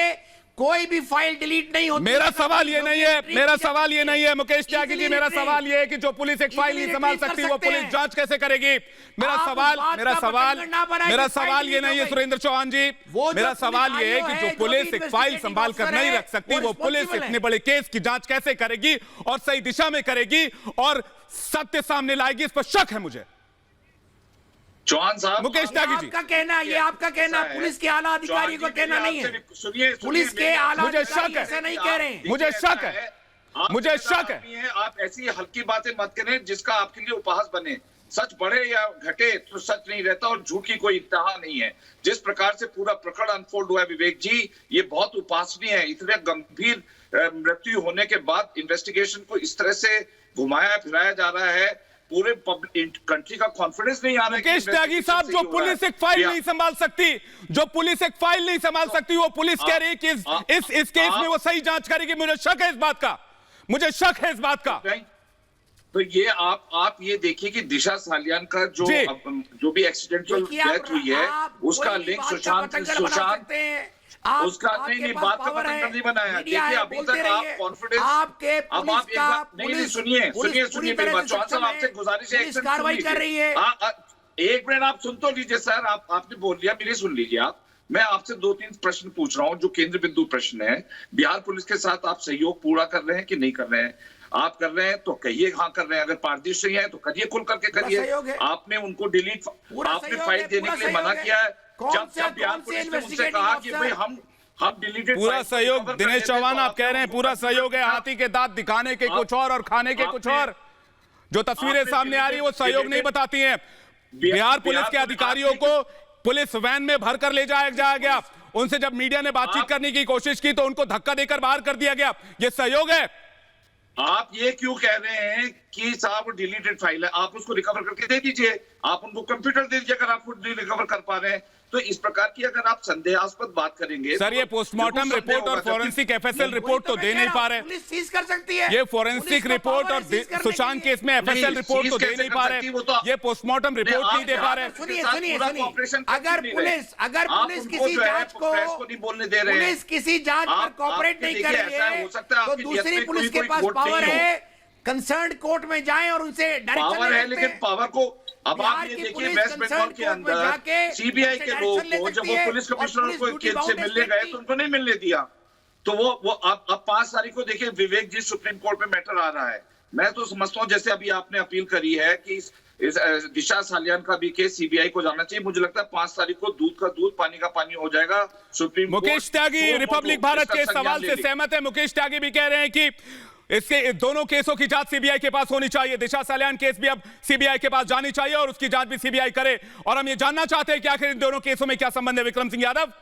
कोई भी फाइल डिलीट नहीं होती। मेरा सवाल ये नहीं है, मेरा सवाल ये नहीं है मुकेश त्यागी जी, मेरा सवाल ये है कि जो पुलिस एक फाइल नहीं संभाल सकती, वो पुलिस जांच कैसे करेगी? मेरा सवाल ये नहीं है सुरेंद्र चौहान जी, मेरा सवाल ये है कि जो पुलिस एक फाइल संभाल कर नहीं रख सकती, वो पुलिस इतने बड़े केस की जांच कैसे करेगी और सही दिशा में करेगी और सत्य सामने लाएगी? इस पर शक है मुझे। चौहान साहब, मुकेश त्यागी जी, आपका कहना, ये आपका कहना, पुलिस के आला अधिकारी को कहना नहीं है। पुलिस के आला मुझे शक है, ऐसा नहीं कह रहे हैं। मुझे शक है, मुझे शक है। आप ऐसी हल्की बातें मत करें जिसका आपके लिए उपहास बने। सच बढ़े या घटे तो सच नहीं रहता और झूठ की कोई इंतहा नहीं है। जिस प्रकार से पूरा प्रकरण अनफोल्ड हुआ है विवेक जी, ये बहुत उपासनीय है। इतने गंभीर मृत्यु होने के बाद इन्वेस्टिगेशन को इस तरह से घुमाया फिराया जा रहा है, पूरे कंट्री का कॉन्फिडेंस नहीं आ रहा है। मुकेश त्यागी साहब, जो पुलिस एक फाइल नहीं संभाल सकती, जो पुलिस एक फाइल नहीं संभाल सकती, वो पुलिस कह रही है कि इस केस में वो सही जांच करेगी। मुझे शक है इस बात का, मुझे शक है इस बात का। तो ये आप ये देखिए कि दिशा सालियान का जो भी एक्सीडेंटल डेथ हुई है, उसका लिंक सुशांत उसका नहीं बात का पता नहीं बनाया। देखिए अभी तक आप कॉन्फिडेंस अब आप नहीं सुनिए मेरी बात। चौहान साहब, आपसे गुजारिश है, कार्रवाई कर रही है। एक मिनट आप सुन तो लीजिए सर, आपने बोल लिया, मेरी सुन लीजिए आप। मैं आपसे 2-3 प्रश्न पूछ रहा हूं जो केंद्र बिंदु प्रश्न है। बिहार पुलिस के साथ आप सहयोग पूरा कर रहे हैं कि नहीं कर रहे हैं? आप कर रहे हैं तो कहिए हाँ कर रहे हैं, अगर पारदर्शी है तो करिए, खुल करके करिए। आपने उनको डिलीट, आपने फाइल देने के लिए मना किया है। जब बिहार पुलिस ने उनसे कहा कि भाई हम डिलीटेड, पूरा सहयोग दिनेश चौहान आप कह रहे हैं पूरा सहयोग है, हाथी के दांत दिखाने के कुछ और खाने के कुछ और। जो तस्वीरें सामने आ रही है वो सहयोग नहीं बताती हैं। बिहार पुलिस के अधिकारियों को पुलिस वैन में भरकर ले जाया गया, उनसे जब मीडिया ने बातचीत करने की कोशिश की तो उनको धक्का देकर बाहर कर दिया गया। ये सहयोग है? आप ये क्यों कह रहे हैं कि साहब डिलीटेड फाइल है? आप उसको रिकवर करके दे दीजिए, आप उनको कंप्यूटर दे दीजिए अगर आप खुद रिकवर कर पा रहे हैं तो। इस प्रकार की अगर आप संदेहास्पद बात करेंगे सर, ये पोस्टमार्टम रिपोर्ट और फॉरेंसिक एफएसएल रिपोर्ट तो दे नहीं पा रहे। पुलिस सीज कर सकती है। ये फॉरेंसिक रिपोर्ट और सुशांत केस में एफएसएल रिपोर्ट तो दे नहीं पा रहे, ये पोस्टमार्टम रिपोर्ट नहीं दे पा रहे। सुनिए, अगर पुलिस किसी जांच को नहीं बोलने दे रहे, पुलिस किसी जांच पर कोऑपरेट नहीं कर रही है तो दूसरी पुलिस के पास पावर है, कंसर्न कोर्ट में जाएं और उनसे पावर है। लेकिन पावर को अब आप ये देखिए, वेस्ट बंगाल के अंदर सीबीआई के लोग को जब वो पुलिस कमिश्नर को केस से मिलने गए तो उनको नहीं मिलने दिया। तो वो अब 5 तारीख को देखिए विवेक जी, सुप्रीम कोर्ट में मैटर आ रहा है। मैं तो समझता हूँ जैसे अभी आपने अपील करी है कि इस दिशा सालियान का भी केस सीबीआई को जाना चाहिए। मुझे लगता है 5 तारीख को दूध का दूध पानी का पानी हो जाएगा। Supreme court. Mukesh Tyagi Republic Bharat के सवाल से सहमत है। मुकेश त्यागी भी कह रहे हैं कि इसके दोनों केसों की जांच सीबीआई के पास होनी चाहिए। दिशा सालियान केस भी अब सीबीआई के पास जानी चाहिए और उसकी जांच भी सीबीआई करे। और हम ये जानना चाहते हैं कि आखिर इन दोनों केसों में क्या संबंध है। विक्रम सिंह यादव,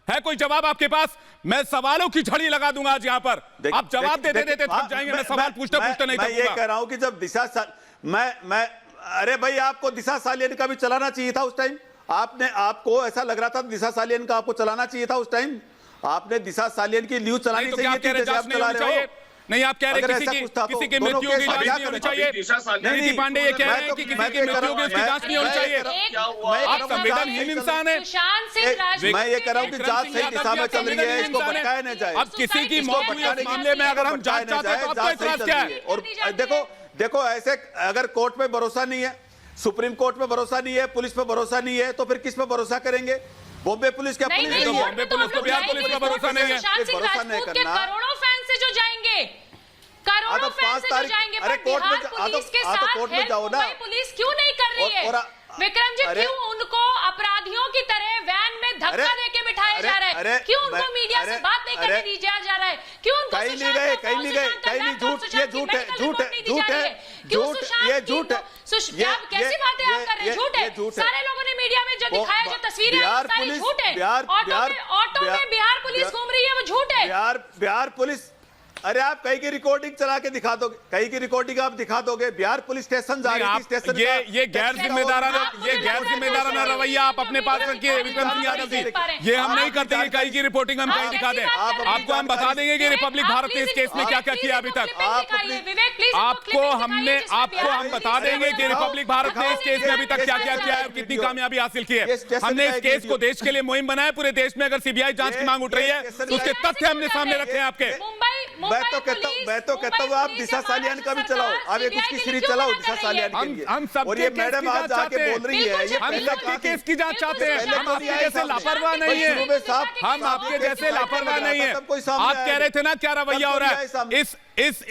है कोई जवाब आपके पास? मैं सवालों की झड़ी लगा दूंगा आज यहां पर, आप जवाब देते देते थक जाएंगे। मैं सवाल पूछते पूछते नहीं थकूंगा। मैं ये कह रहा हूं कि जब दिशा अरे भाई, आपको दिशा सालियान का भी चलाना चाहिए था उस टाइम। आपको ऐसा लग रहा था दिशा सालियान का आपको चलाना चाहिए था उस टाइम। आपने दिशा सालियान की न्यूज चलानी चाहिए थी, जैसे आप चला रहे हो। नहीं, आप कह रहे हैं किसी की मृत्यु की जांच नहीं होनी चाहिए। नीति पांडे ये कह रहे हैं कि किसी की मृत्यु की उसकी जांच नहीं होनी चाहिए। आप संवेदनहीन इंसान हैं। मैं ये कह रहा हूं कि जांच सही दिशा में चल रही है, इसको भटकाया नहीं जाए। अब किसी की मौत के मामले में अगर हम जांच चाहते हैं तो आपका इतराज क्या है? और देखो ऐसे अगर कोर्ट में भरोसा नहीं है, सुप्रीम कोर्ट में भरोसा नहीं है, पुलिस पे भरोसा नहीं है, तो फिर किस पे भरोसा करेंगे? बॉम्बे पुलिस क्या पुलिस? बॉम्बे पुलिस को बिहार पुलिस का भरोसा नहीं है। भरोसा नहीं करना। करोड़ों फैंस से जो जाएंगे, करोड़ों फैंस से जो जाएंगे, अरे कोर्ट में पुलिस के साथ कोर्ट में जाओ ना। पुलिस क्यों नहीं कर रही है? विक्रम जी, क्यों उनको अपराधियों की तरह वैन में धक्का देके बिठाया जा रहा है? क्यों उनको मीडिया से बात नहीं करने दिया जा रहा है? क्यों उनको कहीं नहीं गए, कहीं नहीं गए, कहीं नहीं। झूठ, ये झूठ है, झूठ है, झूठ है, झूठ, ये झूठ है। कैसी बातें आप कर रहे हैं? झूठ है। सारे लोगों ने मीडिया में जो दिखाया, जो तस्वीरें सारी झूठ है। ऑटो में बिहार पुलिस घूम रही है, वो झूठ है। बिहार पुलिस अरे आप कहीं की रिकॉर्डिंग चला के दिखा दोगे, कहीं की रिकॉर्डिंग आप दिखा दोगे। बिहार पुलिस स्टेशन जा रही थी, स्टेशन ये गैर जिम्मेदाराना रवैया आप अपने पास रखिए विक्रम सिंह यादव जी। ये हम नहीं करते कि कहीं की रिपोर्टिंग हम कहीं दिखा दें। आपको हम बता देंगे कि रिपब्लिक भारत ने इस केस में क्या क्या किया अभी तक। आपको हम बता देंगे कि रिपब्लिक भारत ने इस केस में अभी तक क्या क्या किया है और कितनी कामयाबी हासिल की है। हमने इस केस को देश के लिए मुहिम बनाया पूरे देश में। अगर सीबीआई जांच की मांग उठ रही है तो उसके तथ्य हमने सामने रखे हैं आपके। मैं तो कहता हूँ आप दिशा सालियान का भी चलाओ, आप एक उसकी सीरीज चलाओ दिशा सालियान के लिए। हम सब और ये मैडम आज जाके बोल रही है, ये हम सबके केस की जांच चाहते हैं। हम आपके जैसे लापरवाह नहीं है, हम आपके जैसे लापरवाह नहीं है। आप कह रहे थे ना क्या रवैया हो रहा है। इस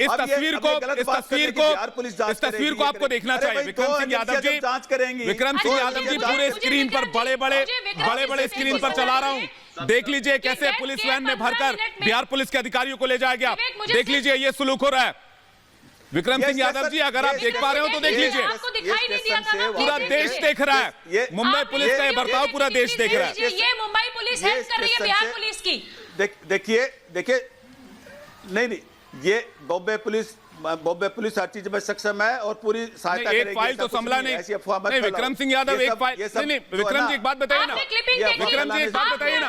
तस्वीर को आपको देखना चाहिए। विक्रम सिंह यादव जी जांच करेंगे। विक्रम सिंह यादव जी पूरे स्क्रीन पर बड़े स्क्रीन पर चला रहा हूं। देख लीजिए कैसे पुलिस वैन में भरकर बिहार पुलिस के अधिकारियों को ले जाया गया। देख लीजिए ये सुलूक हो रहा है। विक्रम सिंह यादव जी अगर आप देख पा रहे हो तो देख लीजिए, पूरा देश देख रहा है। मुंबई पुलिस का ये बर्ताव पूरा देश देख रहा है। ये मुंबई पुलिस हेल्प कर रही है बिहार पुलिस की। देखिए नहीं, ये बॉम्बे पुलिस हर चीज में सक्षम है और पूरी सहायता करेगी। एक फाइल तो संभला नहीं विक्रम सिंह यादव, एक फाइल नहीं विक्रम जी एक बात बताइए ना, विक्रम जी एक बात बताइए ना,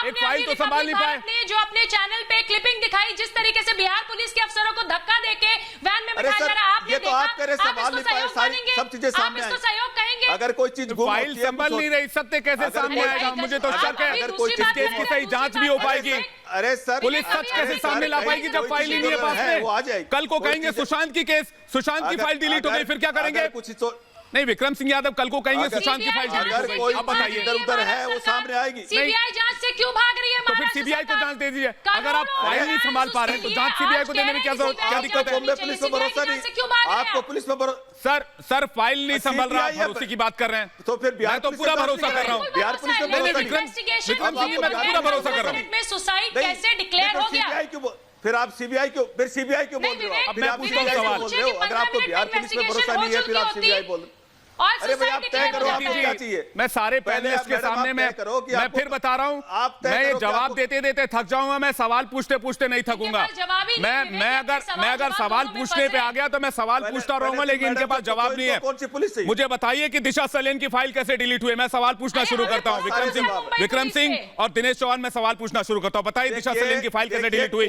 एक फाइल तो संभाल नहीं पाए। जो अपने चैनल पे क्लिपिंग दिखाई जिस तरीके से बिहार पुलिस के अफसरों को धक्का देके वैन में बिठाया जा रहा है, ये तो आप कह रहे संभाल नहीं पाए, सारी सब चीजें सामने आई। सहयोग कहेंगे अगर कोई चीज फाइल संभल नहीं रही, सत्य कैसे सामने आएगा? मुझे तो शक है अगर कोई इस केस की सही जांच भी हो पाएगी। अरे सर पुलिस सच कैसे सामने ला पाएगी जब फाइल ही नहीं है पास में? वो आ जाएगी। कल को कहेंगे सुशांत की फाइल डिलीट हो गई, फिर क्या करेंगे? नहीं विक्रम सिंह यादव कल को कहेंगे सुशांत की फाइल डिलीट हो गई, अब बताइए इधर उधर है वो सामने आएगी। सीबीआई जांच से क्यों भाग रही है? तो फिर सीबीआई को जांच दे दीजिए। अगर आप फाइल नहीं संभाल पा रहे हैं तो जांच सीबीआई को देने में क्या दिक्कत है? पुलिस पर भरोसा नहीं, आपको पुलिस पर भरोसा। सर फाइल नहीं संभाल रहा, भरोसे की बात कर रहे हैं तो फिर मैं तो पूरा भरोसा कर रहा हूँ। बिहार पुलिस पर विक्रम सिंह जी मैं पूरा भरोसा कर रहा हूँ। सुसाइड कैसे डिक्लेयर हो गया? फिर आप सीबीआई क्यों बोल रहे हो? अब मैं पूछता हूँ सवाल, अगर आपको बिहार पुलिस पर भरोसा नहीं है फिर आप सीबीआई बोल रहे। अरे भाई आप तय करो आपको क्या चाहिए। मैं सारे पैनलिस्ट के सामने मैं फिर बता रहा हूँ, मैं ये जवाब देते देते थक जाऊंगा। मैं सवाल पूछते पूछते नहीं थकूंगा। मैं अगर सवाल पूछने पे आ गया तो मैं सवाल पूछता रहूंगा, लेकिन इनके पास जवाब नहीं है। कौन सी पुलिस? मुझे बताइए कि दिशा सलेन की फाइल कैसे डिलीट हुई? मैं सवाल पूछना शुरू करता हूँ। विक्रम सिंह और दिनेश चौहान में सवाल पूछना शुरू करता हूँ। बताइए दिशा सलेन की फाइल कैसे डिलीट हुई?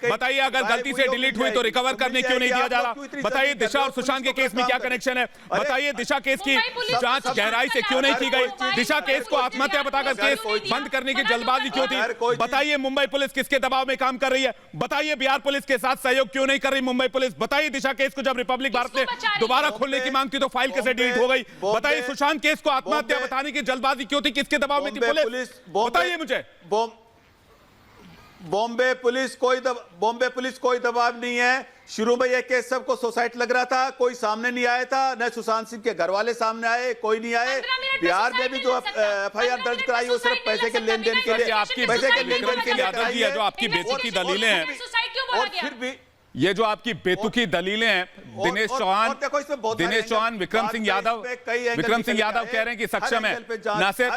बताइए अगर गलती से डिलीट हुई तो रिकवर करने क्यों नहीं दिया जा रहा? बताइए दिशा और सुशांत के केस में क्या कनेक्शन है? बताइए दिशा केस की जांच गहराई से क्यों नहीं की गई? दिशा केस को आत्महत्या बताकर केस बंद करने की जल्दबाजी क्यों थी? बताइए मुंबई पुलिस किसके दबाव में काम कर रही है? बताइए बिहार पुलिस के साथ सहयोग क्यों नहीं कर रही मुंबई पुलिस? बताइए दिशा केस को जब रिपब्लिक भारत ने दोबारा खोलने की मांग थी तो फाइल कैसे डिलीट हो गई? बताइए सुशांत केस को आत्महत्या बताने की जल्दबाजी क्यों थी? किसके दबाव में थी पुलिस? बताइए मुझे। बॉम्बे पुलिस कोई दबाव नहीं है। शुरू में यह केस सबको सोसाइटी लग रहा था, कोई सामने नहीं आया था, न सुशांत सिंह के घर वाले सामने आए, कोई नहीं आए। बिहार में भी जो एफआईआर दर्ज कराई वो सिर्फ पैसे के लेन देन के लिए, पैसे के लेन देन के लिए जो आपकी बेतुकी दलीलें हैं, और फिर भी ये जो आपकी बेतुकी दलीलें हैं, दिनेश चौहान विक्रम सिंह यादव कह रहे हैं कि सक्षम है।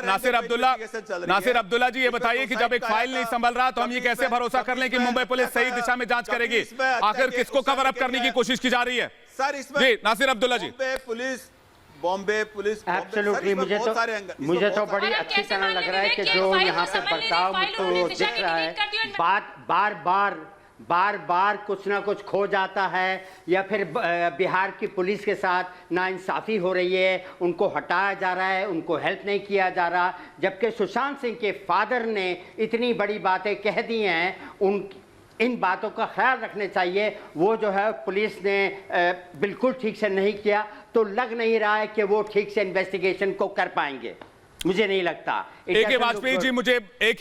नासिर अब्दुल्ला जी ये बताइए कि जब एक फाइल नहीं संभल रहा तो हम ये कैसे भरोसा कर लें कि मुंबई पुलिस सही दिशा में जांच करेगी? आखिर किसको कवर अप करने की कोशिश की जा रही है? जी नासिर अब्दुल्ला जी। बॉम्बे पुलिस एब्सोल्युटली मुझे तो बड़ी अच्छी तरह लग रहा है कि जो यहाँ पे बर्ताव तो दिख रहा है, बात बार बार कुछ ना कुछ खो जाता है, या फिर बिहार की पुलिस के साथ नाइंसाफ़ी हो रही है, उनको हटाया जा रहा है, उनको हेल्प नहीं किया जा रहा। जबकि सुशांत सिंह के फादर ने इतनी बड़ी बातें कह दी हैं, इन बातों का ख्याल रखने चाहिए। वो जो है पुलिस ने बिल्कुल ठीक से नहीं किया, तो लग नहीं रहा है कि वो ठीक से इन्वेस्टिगेशन को कर पाएंगे, मुझे नहीं लगता। AK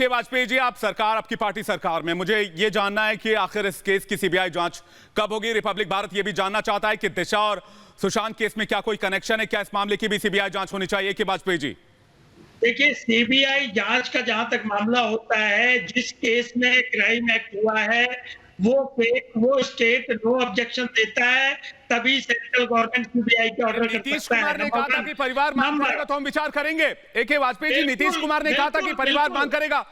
वाजपेयी जी आप सरकार, आपकी पार्टी सरकार में, मुझे ये जानना है कि आखिर इस केस की सीबीआई जांच कब होगी? रिपब्लिक भारत ये भी जानना चाहता है कि दिशा और सुशांत केस में क्या कोई कनेक्शन है? क्या इस मामले की भी सीबीआई जांच होनी चाहिए? AK वाजपेयी जी देखिए, सीबीआई जांच का जहां तक मामला होता है, जिस केस में क्राइम एक्ट हुआ है वो स्टेट नो ऑब्जेक्शन देता है, तभी सेंट्रल गवर्नमेंट सीबीआई के ऑर्डर कर सकता है। नीतीश कुमार ने कहा था कि परिवार मांग करेगा तो हम विचार करेंगे। AK वाजपेयी जी, नीतीश कुमार ने कहा था कि परिवार मांग करेगा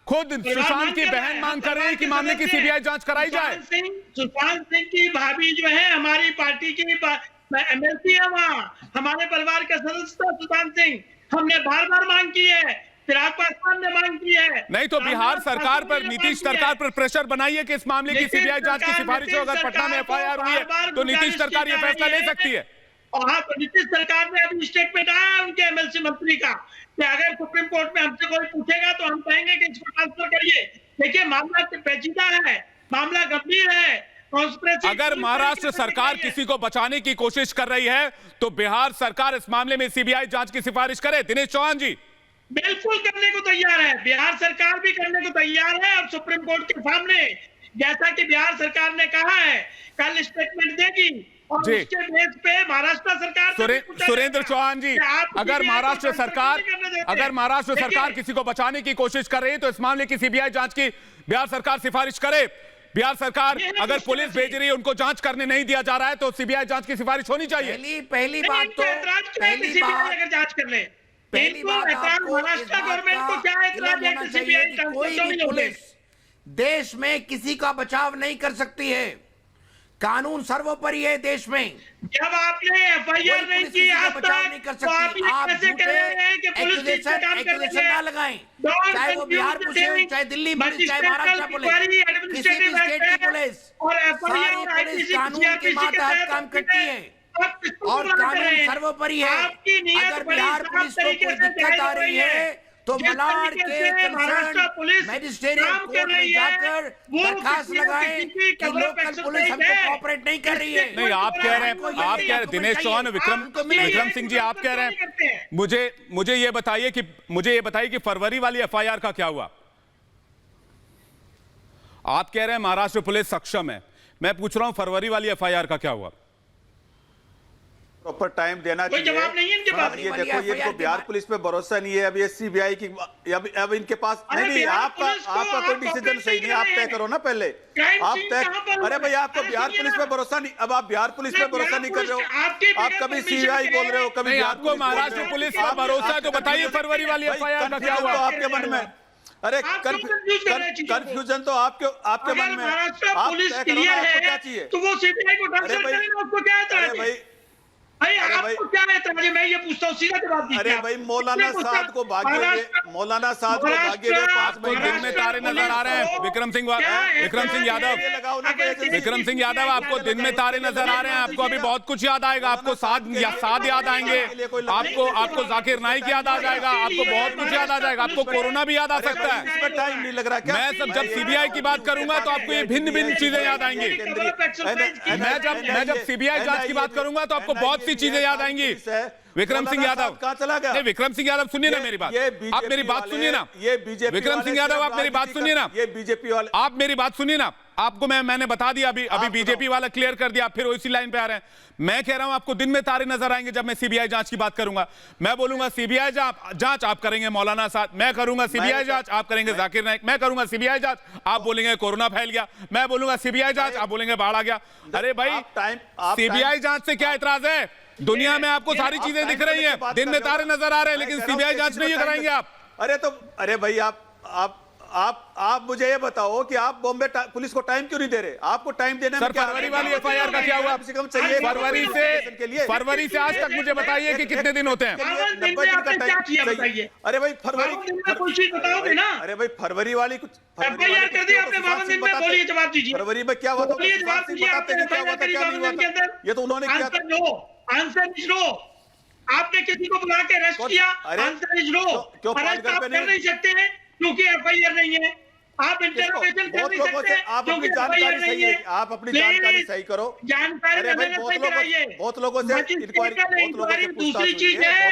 खुद सुशांत की बहन मांग कर रही है कि मामले की सीबीआई जांच कराई जाए। सुशांत सिंह की भाभी जो है हमारी पार्टी की एमएलसी है, वहाँ हमारे परिवार का सदस्य था सुशांत सिंह। हमने बार बार मांग की है, चिराग पासवान ने मांग की है। नहीं तो बिहार सरकार पर, नीतीश सरकार पर प्रेशर बनाइए कि इस मामले की सीबीआई जांच की सिफारिश हो। अगर पटना में एफआईआर हुई है तो नीतीश सरकार ये फैसला ले सकती है। और हाँ, तो नीतीश सरकार ने अभी स्टेटमेंट आया उनके एमएलसी मंत्री का कि अगर सुप्रीम कोर्ट में हमसे कोई पूछेगा तो हम कहेंगे कि इसको ट्रांसफर करिए। देखिए मामला पेचीदा है, मामला गंभीर है। अगर महाराष्ट्र सरकार किसी को बचाने की कोशिश कर रही है तो बिहार सरकार इस मामले में सीबीआई जांच की सिफारिश करे। दिनेश चौहान जी बिल्कुल करने को तैयार है, बिहार सरकार भी करने को तैयार है। और सुप्रीम कोर्ट के सामने जैसा कि बिहार सरकार ने कहा है कल स्टेटमेंट देगी और उसके बेस पे महाराष्ट्र सरकार सुरेंद्र चौहान जी, अगर महाराष्ट्र सरकार किसी को बचाने की कोशिश कर रही है तो इस मामले की सीबीआई जांच की बिहार सरकार सिफारिश करे। बिहार सरकार अगर पुलिस भेज रही है, उनको जांच करने नहीं दिया जा रहा है तो सीबीआई जांच की सिफारिश होनी चाहिए। पहली बात तो अगर जांच कर ले, महाराष्ट्र गवर्नमेंट को क्या एतराज है कि सीबीआई कोई पुलिस देश में किसी का बचाव नहीं कर सकती है। कानून सर्वोपरि है देश में। जब आपने एफआईआर नहीं की आज तक तो आप ये कैसे कह रहे हैं कि पुलिस ठीक से काम कर रही है? ना लगाएं, चाहे वो बिहार पुलिस हो, चाहे दिल्ली पुलिस, चाहे महाराष्ट्र पुलिस, किसी भी स्टेट की पुलिस, सारी पुलिस कानून के मातहत काम करती है और कानून सर्वोपरि है। अगर बिहार पुलिस को कोई दिक्कत आ रही है तो मलाड के कंसर्न मैजिस्ट्रेरियल कोर्ट में जाकर दरखास्त लगाएं कि लोकल पुलिस हमको कोऑपरेट नहीं कर रही है। नहीं, आप कह रहे हैं दिनेश चौहान, विक्रम सिंह जी, आप कह रहे हैं मुझे ये बताइए कि फरवरी वाली एफआईआर का क्या हुआ? आप कह रहे हैं महाराष्ट्र पुलिस सक्षम है, मैं पूछ रहा हूं फरवरी वाली एफआईआर का क्या हुआ? प्रॉपर टाइम देना चाहिए। जवाब नहीं है इनके पास। ये देखो, ये इनको बिहार पुलिस पे भरोसा नहीं है। अब ये सीबीआई की अब इनके पास नहीं, आपका कोई डिसीजन सही नहीं, आप तय करो ना पहले। आप तय, अरे भाई आपको बिहार पुलिस पे भरोसा नहीं, अब आप बिहार पुलिस पे भरोसा नहीं कर रहे हो। आप कभी सीबीआई बोल रहे हो, कभी आपको महाराष्ट्र पुलिस पर भरोसा है तो बताइए फरवरी वाली एफआईआर का क्या हुआ आपके मन में? अरे कंफ्यूजन तो आपके मन में। आप पुलिस तय करो ना, आपको क्या चाहिए? तो वो सीबीआई को ट्रांसफर करेगा, उसको क्या है? आपको क्या है? मैं ये पूछता हूँ, सीधा जवाब दीजिए। अरे भाई मौलाना साद को भागे हुए 5 दिन में तारे नजर आ रहे हैं। विक्रम सिंह यादव, आपको दिन में तारे नजर आ रहे हैं। आपको अभी बहुत कुछ याद आएगा, आपको साद याद आएंगे, आपको जाकिर नाइक याद आ जाएगा, आपको बहुत कुछ याद आ जाएगा, आपको कोरोना भी याद आ सकता है। टाइम नहीं लग रहा। मैं जब सीबीआई की बात करूंगा तो आपको ये भिन्न भिन्न चीजें याद आएंगी। मैं जब सीबीआई जांच की बात करूंगा तो आपको बहुत सी चीजें याद आएंगी। विक्रम सिंह यादव कहां चला गया? नहीं, विक्रम सिंह यादव सुनिए ना मेरी बात, आप मेरी बात सुनिए ना। ये बीजेपी, विक्रम सिंह यादव आप मेरी बात सुनिए ना, ये बीजेपी वाले, आप मेरी बात सुनिए ना। आपको मैंने बता दिया, अभी बीजेपी वाला क्लियर कर दिया, फिर उसी लाइन पे आ रहे हैं। मैं कह रहा हूं आपको दिन में तारे नजर आएंगे जब मैं सीबीआई जांच की बात करूंगा। मैं बोलूंगा सीबीआई जांच, आप करेंगे मौलाना साद, मैं करूंगा सीबीआई जांच, आप करेंगे जाकिर नाइक, मैं करूंगा सीबीआई जांच, आप बोलेंगे कोरोना फैल गया, मैं बोलूंगा सीबीआई जांच, आप बोलेंगे बाढ़ आ गया। अरे भाई सीबीआई जांच से क्या एतराज है? दुनिया में आपको सारी चीजें दिख रही हैं, दिन में तारे नजर आ रहे हैं, लेकिन सीबीआई जांच नहीं कराएंगे आप। अरे भाई आप मुझे ये बताओ कि आप बॉम्बे पुलिस को टाइम क्यों नहीं दे रहे? आपको टाइम देने में क्या? फरवरी वाली एफआईआर का क्या हुआ? फरवरी से आज तक मुझे बताइए कि कितने दिन होते हैं? 90 दिन का टाइम चाहिए। अरे भाई फरवरी, अरे भाई फरवरी वाली कुछ एफआईआर कर दी आपने 52 दिन में, बोलिए जवाब दीजिए। फरवरी में क्या हुआ था? ये तो उन्होंने किया। Answer is no. आपने किसी को बुला के अरेस्ट किया? Answer is no. अरेस्ट आप कर नहीं सकते हैं क्योंकि एफआईआर नहीं है। आप इंटरोगेशन कर नहीं सकते आप अपनी जानकारी सही है, आप अपनी जानकारी सही करो। जानकारी बहुत लोगों से दूसरी चीज है।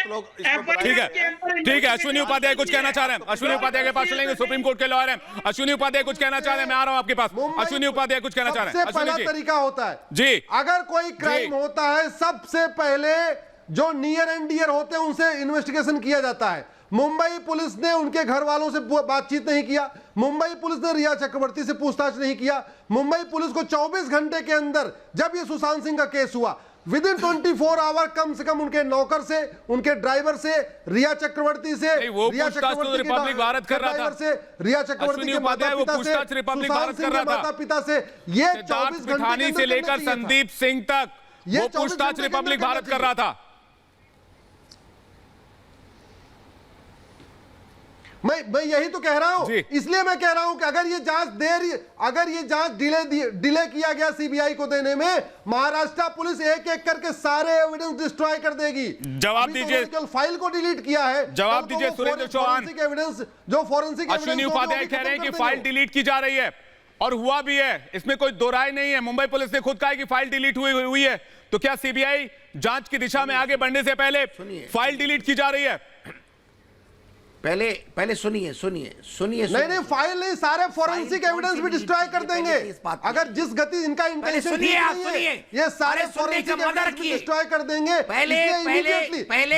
ठीक है, अश्विनी उपाध्याय कुछ कहना चाह रहे हैं, अश्विनी उपाध्याय के पास चलेंगे, सुप्रीम कोर्ट के लॉयर हैं। अश्विनी उपाध्याय कुछ कहना चाह रहे हैं, मैं आ रहा हूं आपके पास। अश्विनी उपाध्याय कुछ कहना चाह रहे हैं। सबसे पहला तरीका होता है जी, अगर कोई क्राइम होता है सबसे पहले जो नियर एंड डियर होते हैं उनसे इन्वेस्टिगेशन किया जाता है। मुंबई पुलिस ने उनके घर वालों से बातचीत नहीं किया, मुंबई पुलिस ने रिया चक्रवर्ती से पूछताछ नहीं किया, मुंबई पुलिस को 24 घंटे के अंदर जब ये सुशांत सिंह का केस हुआ विद इन 24 आवर कम से कम उनके नौकर से, उनके ड्राइवर से, रिया चक्रवर्ती से, रिया चक्रवर्ती रिपब्लिक भारत कर रहा था, से, रिया चक्रवर्ती के माता पिता से, रिपब्लिक भारत कर रहा था, माता पिता से, ये 24 घंटे से लेकर संदीप सिंह तक वो पूछताछ रिपब्लिक भारत कर रहा था। मैं यही तो कह रहा हूं, इसलिए मैं कह रहा हूं कि अगर ये जांच डिले किया गया सीबीआई को देने में, महाराष्ट्र पुलिस एक एक करके सारे एविडेंस डिस्ट्रॉय कर देगी। जवाब दीजिए। फाइल को डिलीट किया है, जवाब दीजिए सुरेंद्र चौहान। एविडेंस जो फॉरेंसिक अश्विनी उपाध्याय कह रहे हैं कि फाइल डिलीट की जा रही है और हुआ भी है, इसमें कोई दो राय नहीं है। मुंबई पुलिस ने खुद कहा है कि फाइल डिलीट हुई है, तो क्या सीबीआई जांच की दिशा में आगे बढ़ने से पहले फाइल डिलीट की जा रही है? पहले सुनिए। नहीं, फाइल नहीं, सारे फॉरेंसिक एविडेंस भी डिस्ट्रॉय कर देंगे। अगर जिस गति इनका इंटेंशन सुनिए, ये सारे फॉरेंसिक एविडेंस भी डिस्ट्रॉय कर देंगे। पहले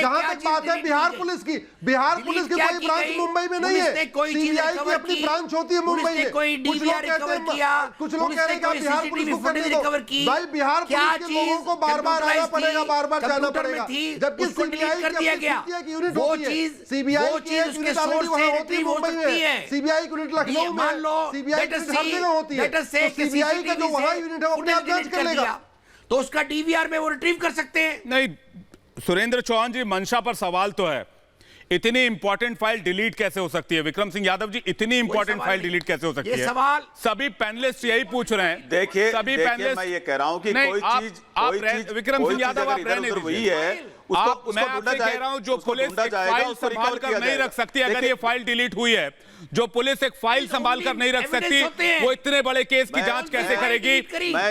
जहां तक बात है बिहार पुलिस की कोई ब्रांच मुंबई में नहीं है, सीबीआई की अपनी ब्रांच होती है मुंबई में। कुछ लोग कह रहे हैं कि बिहार पुलिस को करने दो। भाई, बिहार पुलिस के लोगों को बार बार आना पड़ेगा, बार बार जाना पड़ेगा, जबकि सीबीआई की यूनिट होती है। सीबीआई की उसके सोर्स से रिट्रीव हो सकती है। सीबीआई यूनिट लखनऊ में, मान लो सीबीआई की हर जगह होती है, तो सीबीआई का जो वहां यूनिट है वो अपने आप जांच कर लेगा, तो उसका डीवीआर में वो रिट्रीव कर सकते हैं। नहीं सुरेंद्र चौहान जी, मंशा पर सवाल तो है, इतनी इंपॉर्टेंट फाइल डिलीट कैसे हो सकती है? विक्रम सिंह यादव जी, इतनी इंपॉर्टेंट फाइल डिलीट कैसे हो सकती है? सवाल सभी पैनलिस्ट यही पूछ रहे हैं। देखिए, सभी पैनलिस्ट, मैं ये कह रहा हूं कि कोई चीज विक्रम सिंह यादव आप रहने वही है, मैं आपसे कह रहा हूं, जो पुलिस एक फाइल संभाल कर नहीं रख सकती, अगर ये फाइल डिलीट हुई है, जो पुलिस एक फाइल संभाल कर नहीं रख सकती, वो इतने बड़े केस की जांच कैसे करेगी?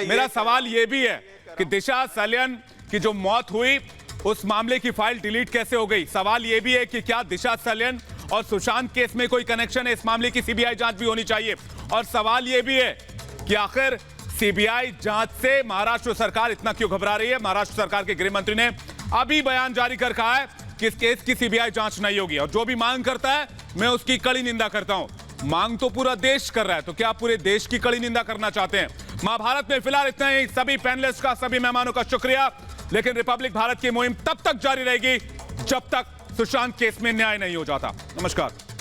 मेरा सवाल ये भी है कि दिशा सलियन की जो मौत हुई, उस मामले की फाइल डिलीट कैसे हो गई? सवाल यह भी है कि क्या दिशा सलियन और सुशांत केस में कोई कनेक्शन है? इस मामले की सीबीआई जांच भी होनी चाहिए। और सवाल यह भी है कि आखिर सीबीआई जांच से महाराष्ट्र सरकार इतना क्यों घबरा रही है? महाराष्ट्र सरकार के गृह मंत्री ने अभी बयान जारी कर कहा है कि इस केस की सीबीआई जांच नहीं होगी, और जो भी मांग करता है मैं उसकी कड़ी निंदा करता हूं। मांग तो पूरा देश कर रहा है, तो क्या आप पूरे देश की कड़ी निंदा करना चाहते हैं? महाभारत में फिलहाल इतना ही। सभी पैनलिस्ट का, सभी मेहमानों का शुक्रिया, लेकिन रिपब्लिक भारत की मुहिम तब तक जारी रहेगी जब तक सुशांत केस में न्याय नहीं हो जाता। नमस्कार।